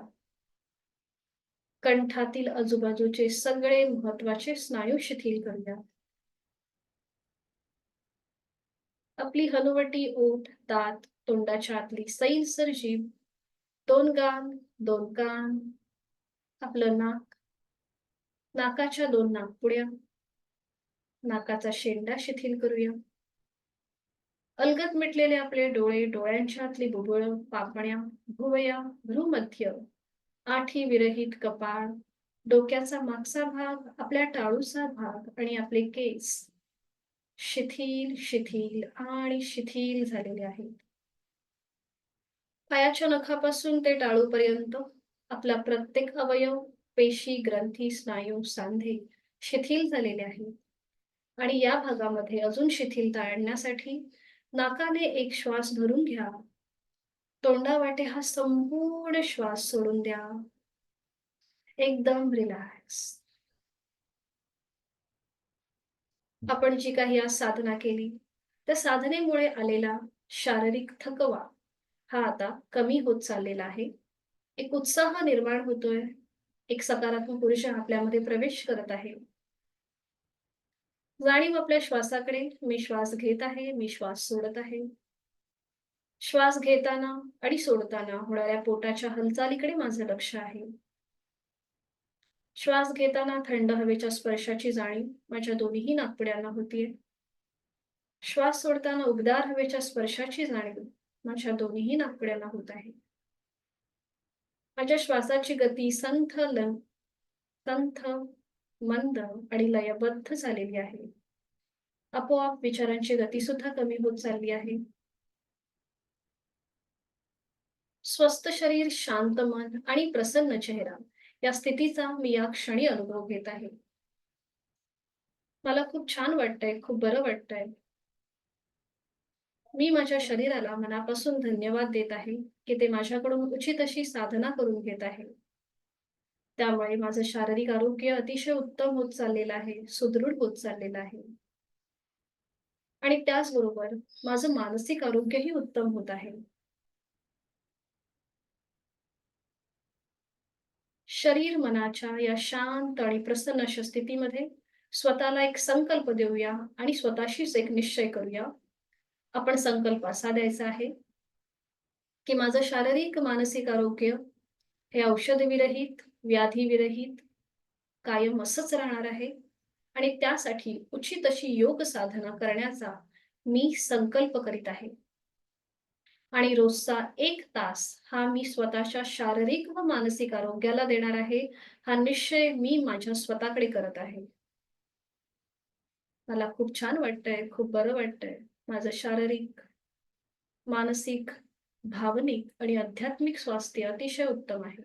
कंठातील आजूबाजूचे सगळे महत्वाचे स्नायू शिथिल करूया. आपली हनुवटी, ओठ, दात, तोंडाच्या आतली सैलसर जीभ, 2 गाल, 2 कान, आपलं नाक, नाकाच्या 2 नाकपुड्या, नाकाचा शेंडा शिथिल करूया. अलगद मिटलेले आपले डोळे, डोळ्यांच्या आतली बुबुळं, पापण्या, भुवया, भ्रूमध्य, 8ही विरहित कपाळ, डोक्याचा मागचा भाग, आपल्या टाळूचा भाग आणि आपले केस शिथिल, शिथिल आणि शिथिल झालेले आहेत. पायाच्या नखापासून ते टाळूपर्यंत आपला प्रत्येक अवयव, पेशी, ग्रंथी, स्नायू, सांधे शिथिल झालेले आहेत. आणि या भागामध्ये अजून शिथिलता आणण्यासाठी नाकाने एक श्वास भरून घ्या. तोंडावाटे हा संपूर्ण श्वास सोडून द्या. एकदम रिलॅक्स. आपण जी काही आज साधना केली त्या साधनेमुळे आलेला शारीरिक थकवा हा आता कमी होत चाललेला आहे. एक उत्साह निर्माण होतोय, एक सकारात्मक ऊर्जा आपल्यामध्ये प्रवेश करत आहे. जाणीव आपल्या श्वासाकडे. मी श्वास घेत आहे, मी श्वास सोडत आहे. श्वास घेताना आणि सोडताना होणाऱ्या पोटाच्या हालचालीकडे माझं लक्ष आहे. श्वास घेताना थंड हवेच्या स्पर्शाची जाणीव माझ्या दोन्ही नाकपुड्यांना होतीये. श्वास सोडताना उबदार हवेच्या स्पर्शाची जाणीव माझ्या दोन्ही नाकपुड्यांना होत आहे. माझ्या श्वासाची गती संथ, मंद आणि लयबद्ध झालेली आहे. आपोआप विचारांची गती सुद्धा कमी होत चालली आहे. स्वस्थ शरीर, शांत मन आणि प्रसन्न चेहरा या स्थितीचा मी या क्षणी अनुभव घेत आहे. मला खूप छान वाटतंय, खूप बरं वाटतंय. मी माझ्या शरीराला मनापासून धन्यवाद देत आहे की ते माझ्याकडून उचित अशी साधना करून घेत आहे. त्यामुळे माझं शारीरिक आरोग्य अतिशय उत्तम होत चाललेलं आहे, सुदृढ होत चाललेलं आहे. आणि त्याचबरोबर माझं मानसिक आरोग्यही उत्तम होत आहे. शरीर मनाच्या या शांत आणि प्रसन्न अशा स्थितीमध्ये स्वतःला एक संकल्प देऊया आणि स्वतःशीच एक निश्चय करूया. आपण संकल्प असा द्यायचा आहे की माझं शारीरिक मानसिक आरोग्य हे औषधविरहित, व्याधीविरहित कायम असंच राहणार आहे आणि त्यासाठी उचित अशी योग साधना करण्याचा मी संकल्प करीत आहे. आणि रोजचा 1 तास हा मी स्वतःच्या शारीरिक व मानसिक आरोग्याला देणार आहे. हा निश्चय मी माझ्या स्वतःकडे करत आहे. मला खूप छान वाटतंय, खूप बरं वाटतंय. माझं शारीरिक, मानसिक, भावनिक आणि आध्यात्मिक स्वास्थ्य अतिशय उत्तम आहे.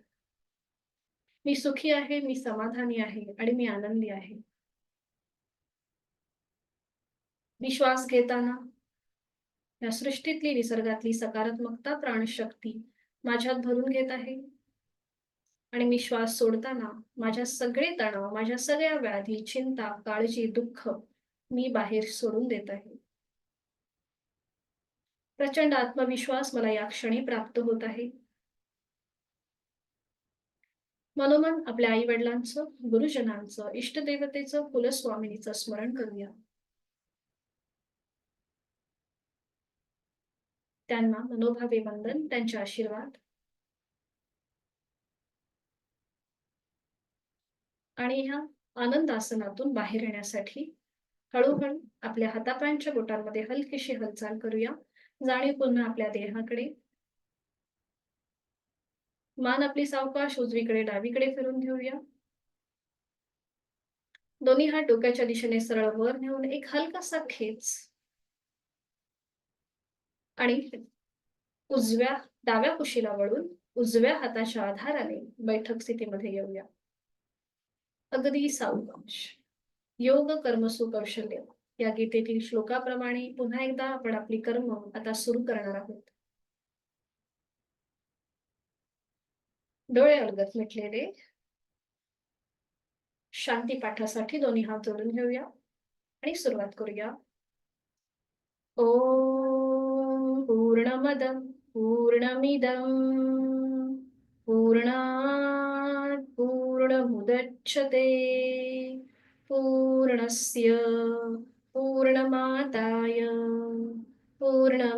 मी सुखी आहे, मी समाधानी आहे आणि मी आनंदी आहे. मी श्वास घेताना या सृष्टीतली, निसर्गातली सकारात्मकता, प्राणशक्ती माझ्यात भरून घेत आहे. आणि मी श्वास सोडताना माझ्या सगळे तणाव, माझ्या सगळ्या व्याधी, चिंता, काळजी, दुःख मी बाहेर सोडून देत आहे. प्रचंड आत्मविश्वास मला या क्षणी प्राप्त होत आहे. मनोमन आपल्या आई वडिलांचं, गुरुजनांचं, इष्टदेवतेचं, कुलस्वामिनीचं स्मरण करूया. त्यांना मनोभावे वंदन, त्यांचे आशीर्वाद. आणि ह्या आनंद आसनातून बाहेर येण्यासाठी हळूहळू आपल्या हातापायांच्या बोटांमध्ये हलकीशी हालचाल करूया. जाणीव पुन्हा आपल्या देहाकडे. मान आपली सावकाश उजवीकडे डावीकडे फिरून घेऊया. दोन्ही हात डोक्याच्या दिशेने सरळ वर नेऊन एक हलकासा खेच आणि डाव्या कुशीला वळून उजव्या हाताच्या आधाराने बैठक स्थितीमध्ये येऊया. अगदी सावकाश. योग कर्म सुकौशल्य या गीतेतील श्लोकाप्रमाणे पुन्हा एकदा आपण आपली कर्म आता सुरू करणार आहोत. डोळे अलगद मिटलेले. शांती पाठासाठी दोन्ही हात जोडून घेऊया आणि सुरुवात करूया. ओम पूर्णमद पूर्णमिदं पूर्णात् पूर्णमुदच्यते पूर्णस्य पूर्णमादाय पूर्णमेवावशिष्यते.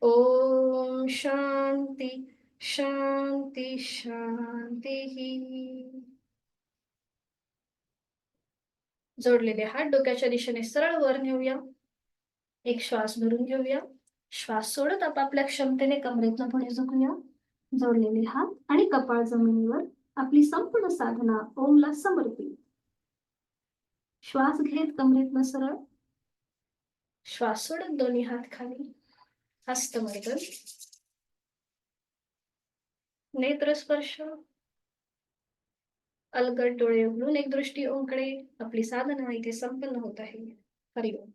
ओम शांती शांती शांती. जोडलेले हात डोक्याच्या दिशेने सरळ वर नेऊया. एक श्वास भरून घेऊया. श्वास सोडत आपापल्या क्षमतेने कमरेतनं पुढे झुकूया. जोडलेले हात आणि कपाळ जमिनीवर आपली संपूर्ण साधना ओमला समर्पित. श्वास घेत कमरेतनं सरळ. श्वास सोडत दोन्ही हात खाली. हस्तमैथुन. नेत्रस्पर्श. अलगद डोळे उघडून एक दृष्टी ओमकडे. आपली साधना इथे संपन्न होत आहे. हरिओम.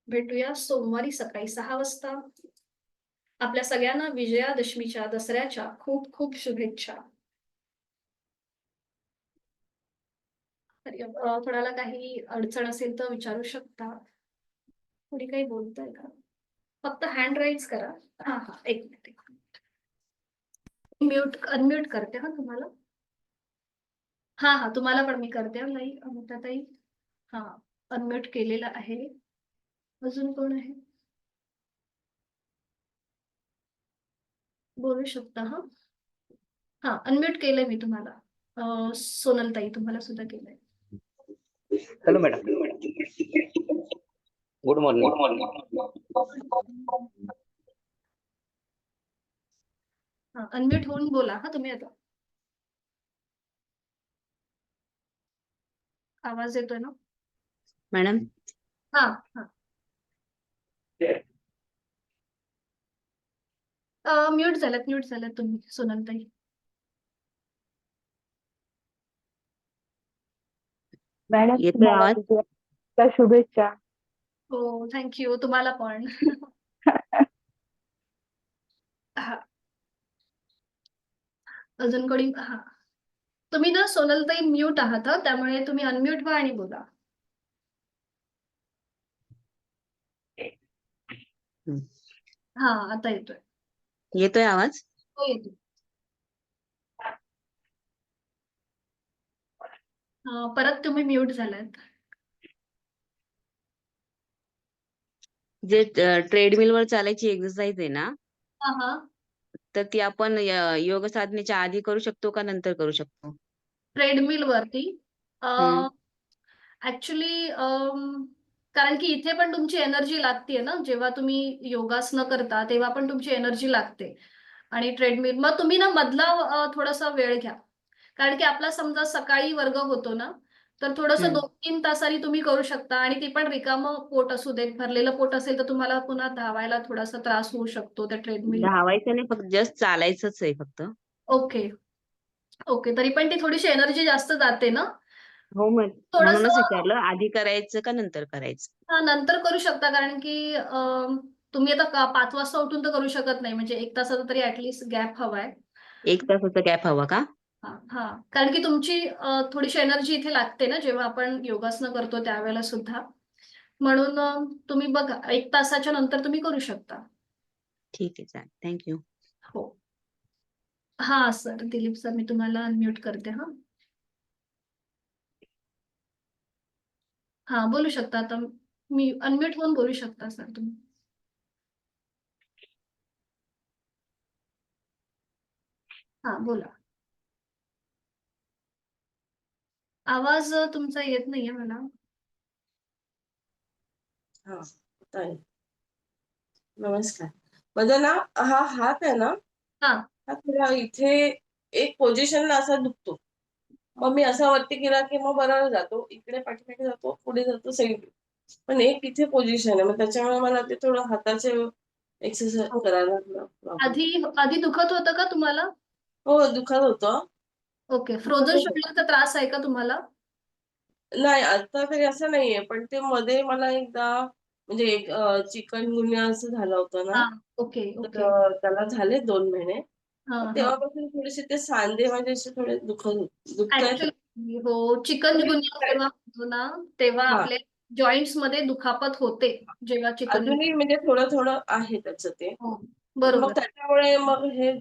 भेटूया सोमवारी सकाळी 6 वाजता. आपल्या सगळ्यांना विजयादशमीच्या, दसऱ्याच्या खूप खूप शुभेच्छा. कोणाला काही अडचण असेल तर विचारू शकता. थोडी काही बोलताय का? फक्त हँड राईज करा. हा हा, एक मिनिट. म्यूट अनम्यूट करते हा तुम्हाला. हा हा, तुम्हाला पण मी करते नाही अमृताताई. हा, अनम्यूट केलेलं आहे. अजून कोण आहे? बोलू शकता हा. हा, अनम्यूट केलंय मी तुम्हाला. सोनलताई तुम्हाला सुद्धा केलंय. Hello madam. Good morning. हा, अनम्यूट होऊन बोला हा तुम्ही आता. आवाज येतोय ना? मॅडम हा हा. म्यूट झाल्यात तुम्ही सोनलताई. मॅडम येतोय तुम्हाला आवाज? विजयाच्या शुभेच्छा. हो, थँक्यू. तुम्हाला पण. हा, अजून कोणी? हा, तुम्ही ना सोनलताई म्यूट आहात हा, त्यामुळे तुम्ही अनम्यूट व्हा आणि बोला. हा, आता येतोय. येतोय आवाज? हो, येतोय. परत तुम्ही म्यूट झालात. जे ट्रेडमिल वर चालायची एक्सरसाइज आहे ना, हा हा. तर ती आपण योग साधनेच्या आधी करू शकतो का नंतर करू शकतो? ट्रेडमिल वरती हम्म. ऍक्च्युली कारण की इथे पण तुमची एनर्जी लागते ना, जेव्हा तुम्ही योगासनं करता तेव्हा पण तुमची एनर्जी लागते. आणि ट्रेडमिल मग तुम्ही ना मधला थोडासा वेळ घ्या. कारण की आपला समजा सकाळी वर्ग होतो ना, तर थोडंसं हम्म. 2-3 तासांनी तुम्ही करू शकता आणि ती पण रिकामं पोट असू देत. भरलेलं पोट असेल तर तुम्हाला पुन्हा धावायला थोडासा त्रास होऊ शकतो त्या ट्रेडमिल. धावायचं नाही, फक्त जस्ट चालायचंच आहे फक्त. ओके ओके, तरी पण ती थोडीशी एनर्जी जास्त जाते ना. हो, मग थोडंसं म्हणूनच विचारलं आधी करायचं का नंतर करायचं. नंतर करू शकता, कारण की तुम्ही आता 5 वाजता उठून तर करू शकत नाही, म्हणजे 1 तासाचा तरी ऍटलीस्ट गॅप हवाय. 1 तासाचा गॅप हवा का? हा हा, कारण की तुमची थोडीशी एनर्जी इथे लागते ना जेव्हा आपण योगासनं करतो त्यावेळेला सुद्धा. म्हणून तुम्ही बघा 1 तासाच्या नंतर तुम्ही करू शकता. ठीक आहे, चालेल. थँक्यू. हो. हा सर, दिलीप सर, मी तुम्हाला अनम्यूट करते हा. हा, बोलू शकता आता. मी अनम्यूट होऊन बोलू शकता सर तुम्ही. हा, बोला. आवाज तुमचा येत नाहीये मला. हा, चालेल. नमस्कार. माझा ना हा हात आहे ना, हा हा थोडा इथे एक पोझिशनला असा दुखतो. मग मी असा वरती केला की मग बरा जातो. इकडे पाठीमागे जातो, पुढे जातो, सगळीकडे. पण एक इथे पोझिशन आहे. मग त्याच्यामुळे मला ते थोडं हाताचे एक्सरसाइज हो. करायला प्रॉब्लेम. आधी आधी दुखत होतं का तुम्हाला? हो, दुखत होतं. ओके, फ्रोझन शोल्डरचा त्रास आहे का तुम्हाला? नाही, आता तरी असं नाहीये. पण ते मध्ये मला एकदा म्हणजे एक चिकनगुन्या असं झालं होतं ना, हा, ओके तर ओके. त्याला झाले 2 महिने. हा मग हा. तेव्हापासून थोडेसे ते सांधे माझे असे थोडे दुखतायत. ऍक्च्युली हो, चिकनगुन्या जेव्हा होतो ना तेव्हा हां. आपल्या जॉईंट्स मध्ये दुखापत होते जेव्हा अजूनही म्हणजे थोडं-थोडं आहे त्याचं ते. हो, तर मग बरोबर. त्याच्यामुळे मग हे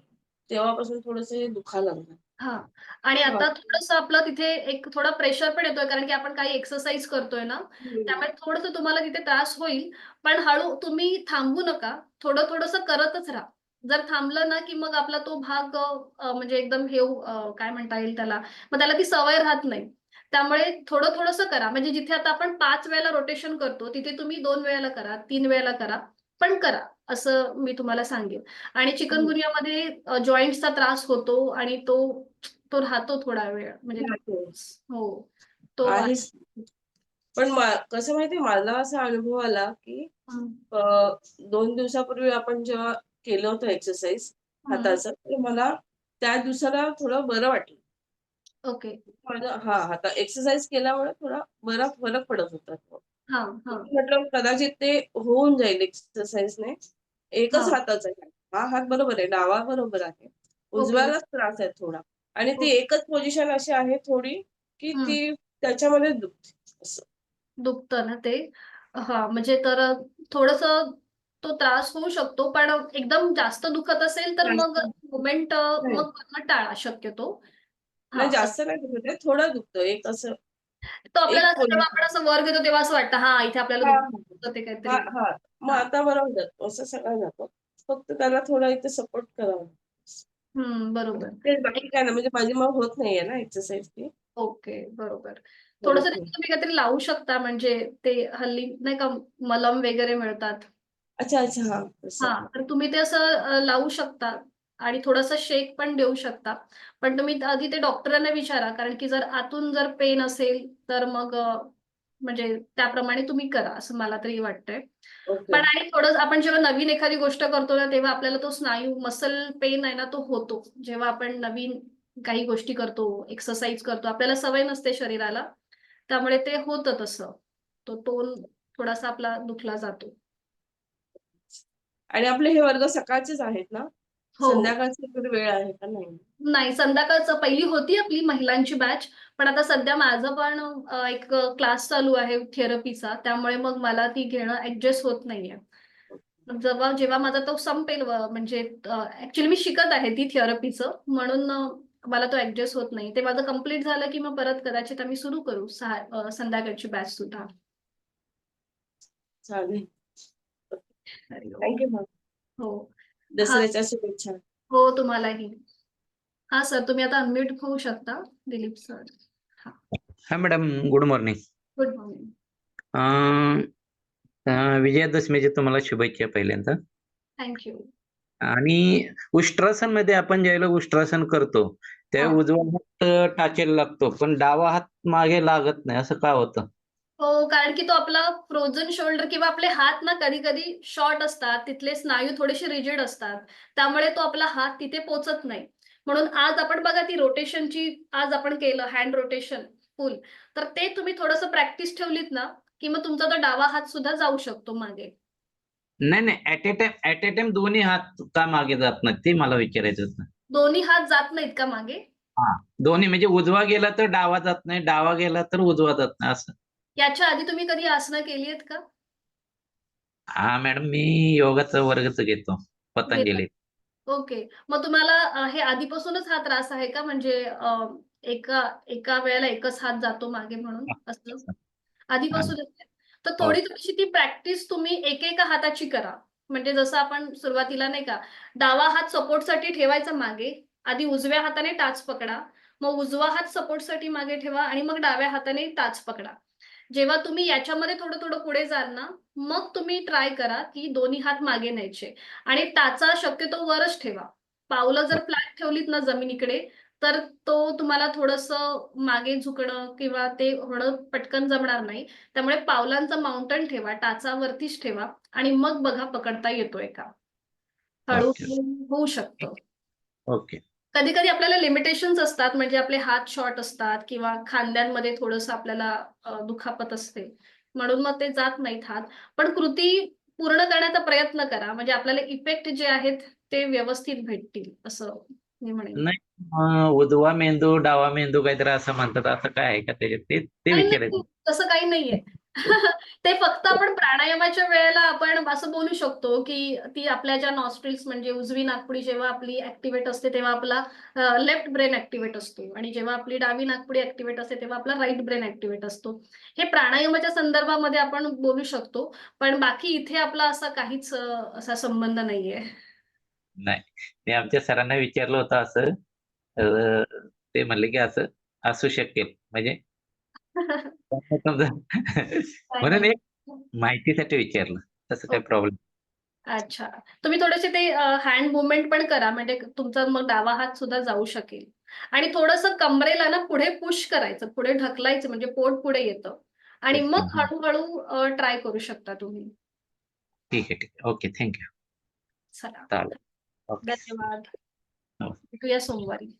तेव्हापासून थोडंसं हे दुखायला लागलं. हा, आणि हां. आता थोडंसं आपलं तिथे एक थोडा प्रेशर पण येतोय, कारण की आपण काही एक्सरसाइज करतोय ना, हं. त्यामुळे थोडंसं तुम्हाला तिथे त्रास होईल. पण हळू तुम्ही थांबू नका, थोडं थोडंसं करतच राहा. जर थांबलं ना की मग आपला तो भाग म्हणजे एकदम हे काय म्हणता येईल त्याला, मग त्याला ती सवय राहत नाही. त्यामुळे थोडं थोडंसं करा, म्हणजे जिथे आता आपण 5 वेळेला रोटेशन करतो तिथे तुम्ही 2 वेळेला करा, 3 वेळेला करा, पण करा, असं मी तुम्हाला सांगेन. आणि हं. चिकनगुन्यामध्ये जॉईंट्सचा त्रास होतो आणि तो तो राहतो थोडा वेळ, म्हणजे राहतो. हो, तो आहे. आहेच. पण कसं माहितीये मला असा अनुभव आला, की हं, 2 दिवसापूर्वी आपण जेव्हा केलं होतं एक्सरसाइज हं. हाताचं, तर मला त्या दिवसाला थोडं बरं वाटलं. ओके. माझं हां, आता एक्सरसाइज केल्यामुळे थोडा बरा फरक पडत होता. हां, हां, म्हटलं कदाचित ते होऊन जाईल एक्सरसाइजने. एकच हां. हाताचा आहे. हा हात बरोबर आहे, डावा बरोबर आहे. ओके. उजव्यालाच त्रास आहे थोडा आणि ती ओके. एकच पोझिशन अशी आहे थोडी, की हं. ती त्याच्यामध्ये दुखते असं. दुखतं ना ते. हां, म्हणजे तर थोडस तो त्रास होऊ शकतो, पण एकदम जास्त दुखत असेल तर मग मुवमेंट नाही. मग करणं टाळा शक्यतो. नाही, हा, जास्त नाही दुखत आहे, थोडं दुखतं एक असं तो आपल्याला एक असं जेव्हा आपण पोझिशन. असं वर घेतो तेव्हा असं वाटतं हा इथे आपल्याला हा दुखतं ते हा काहीतरी. हा मग हा. आता बरोबर जातो, असं सगळं जातो. फक्त त्याला थोडा इथे सपोर्ट करावा. बरोबर. तेच, बाकी काय नाही, म्हणजे माझी मग होत नाहीये ना एक्सरसाइज ती. ओके, बरोबर. हो, थोडंसं हो. तुम्ही काहीतरी लावू शकता, म्हणजे ते हल्ली नाही का मलम वगैरे मिळतात. अच्छा अच्छा, हा तसं. हां, तर तुम्ही ते असं लावू शकता आणि थोडंसं शेक पण देऊ शकता. पण तुम्ही आधी ते डॉक्टरांना विचारा, कारण की जर आतून जर पेन असेल तर मग म्हणजे त्याप्रमाणे तुम्ही करा, असं मला तरी वाटतंय. ओके. पण आणि थोडं आपण जेव्हा नवीन एखादी गोष्ट करतो ना, तेव्हा आपल्याला तो स्नायू मसल पेन आहे ना, तो होतो. जेव्हा आपण नवीन काही गोष्टी करतो, एक्सरसाइज करतो, आपल्याला सवय नसते शरीराला. त्यामुळे ते होतं तसं. तो तोल थोडासा आपला दुखला जातो. आणि आपले हे वर्ग सकाळचेच आहेत ना? हो. संध्याकाळची वगैरे वेळ आहे का नाही? नाही, संध्याकाळचं पहिली होती आपली महिलांची बॅच, पण आता सध्या माझं पण एक क्लास चालू आहे थेरपीचा, त्यामुळे मग मला ती घेणं ॲडजस्ट होत नाहीये. मग जेव्हा माझा तो संपेल म्हणजे ॲक्चुअली मी शिकत आहे ती थेरपीचं, म्हणून मला तो ॲडजस्ट होत नाही. ते माझं कंप्लीट झालं की मग परत कदाचित आम्ही सुरू करू संध्याकाळची बॅच सुद्धा. चालेल. हरी ओम. Thank ma'am. हो. हां. दसऱ्याच्या शुभेच्छा. हो, तुम्हालाही. हां सर, तुम्ही आता अनम्यूट होऊ शकता, दिलीप सर. हां, हा madam, good morning. Good morning. विजयादशमीच्या तुम्हाला शुभेच्छा पहिल्यांदा. Thank you. आणि उष्ट्रासन मध्ये आपण ज्यावेळेला उष्ट्रासन करतो त्यावेळी हां. उजवा हात टाचेला लागतो, पण डावा हात मागे लागत नाही, असं का होतं? हो, कारण की तो आपला फ्रोझन शोल्डर किंवा आपले हात ना कधी-कधी शॉर्ट असतात. तिथले स्नायू थोडेसे रिजिड असतात. त्यामुळे तो आपला हात तिथे पोहोचत नाही. म्हणून आज आपण बघा ती रोटेशनची आज आपण केलं हँड रोटेशन फुल. तर ते तुम्ही थोडंसं प्रॅक्टिस ठेवलीत ना, की मग तुमचा तो डावा हात सुद्धा जाऊ शकतो मागे. नाही नाही, ऍट ए टाइम दोन्ही हात का मागे जात नाहीत ते मला विचारायचं होतं. दोन्ही हात जात नाहीत का मागे? हा, दोन्ही म्हणजे उजवा गेला तर डावा जात नाही, डावा गेला तर उजवा जात नाही असं. याच्या आधी तुम्ही कधी आसनं केली आहेत का? हा मॅडम, मी योगाचा वर्गच घेतो घेता. पतंजली. ओके. मग तुम्हाला हे आधीपासूनच हा त्रास आहे का? म्हणजे एका एका वेळेला एकच हात जातो मागे म्हणून असं? हा, आधीपासूनच आहे. तर हो. थोडी थोडीशी ती प्रॅक्टिस तुम्ही एकेका हाताची करा. म्हणजे जसं आपण सुरुवातीला नाही का, डावा हात सपोर्टसाठी ठेवायचा मागे. आधी उजव्या हाताने टाच पकडा. मग उजवा हात सपोर्टसाठी मागे ठेवा आणि मग डाव्या हाताने टाच पकडा. जेव्हा तुम्ही याच्यामध्ये थोडं-थोडं पुढे जाल ना, मग तुम्ही ट्राय करा, की दोन्ही हात मागे न्यायचे आणि टाचा शक्यतो वरच ठेवा. पावलं जर फ्लॅट ठेवलीत ना जमिनीकडे, तर तो तुम्हाला थोडंसं मागे झुकणं किंवा ते होणं पटकन जमणार नाही. त्यामुळे पावलांचं माउंटन ठेवा, टाचा वरतीच ठेवा आणि मग बघा पकडता येतोय का? ओके हळू होऊ शकतं. ओके. कधी-कधी आपल्याला लिमिटेशन्स असतात, म्हणजे आपले हात शॉर्ट असतात किंवा खांद्यांमध्ये थोडंसं आपल्याला दुखापत असते. म्हणून मग ते जात नाहीत हात. पण कृती पूर्ण करण्याचा प्रयत्न करा. म्हणजे आपल्याला इफेक्ट जे आहेत ते व्यवस्थित भेटतील, असं मी म्हणेन. नाही, उजवा मेंदू डावा मेंदू काहीतरी असं म्हणतात, असं काय आहे का त्याच्यात? ते ते नाही, विचारायचं. नाही. तसं काही नाहीये. ते फक्त आपण प्राणायामाच्या वेळेला आपण असं बोलू शकतो, की ती आपल्या ज्या नॉस्ट्रिल्स म्हणजे उजवी नाकपुडी जेव्हा आपली ॲक्टिव्हेट असते, तेव्हा आपला लेफ्ट ब्रेन ॲक्टिव्हेट असतो आणि जेव्हा आपली डावी नाकपुडी ॲक्टिव्हेट असते, तेव्हा आपला राइट ब्रेन ॲक्टिव्हेट असतो. हे प्राणायामाच्या संदर्भामध्ये आपण बोलू शकतो. पण बाकी इथे आपला असा काहीच असा संबंध नाहीये. नाही, मी आमच्या सरांना विचारलं होतं असं. अ, ते म्हणले की असं असू शकेल, म्हणजे समजा काय म्हणून नाही. एक माहितीसाठी विचारलं. तसं काही प्रॉब्लेम. अच्छा. तुम्ही थोडेसे ते हँड मूव्हमेंट पण करा, म्हणजे तुमचा मग डावा हात सुद्धा जाऊ शकेल. आणि थोडंसं कमरेला ना पुढे पुश करायचं, पुढे ढकलायचं म्हणजे पोट पुढे येतं आणि मग हळू-हळू ट्राय करू शकता तुम्ही. ठीक आहे, ठीक आहे. Okay, thank you. चला. चालेल. ओके. धन्यवाद. हो. भेटूया सोमवारी.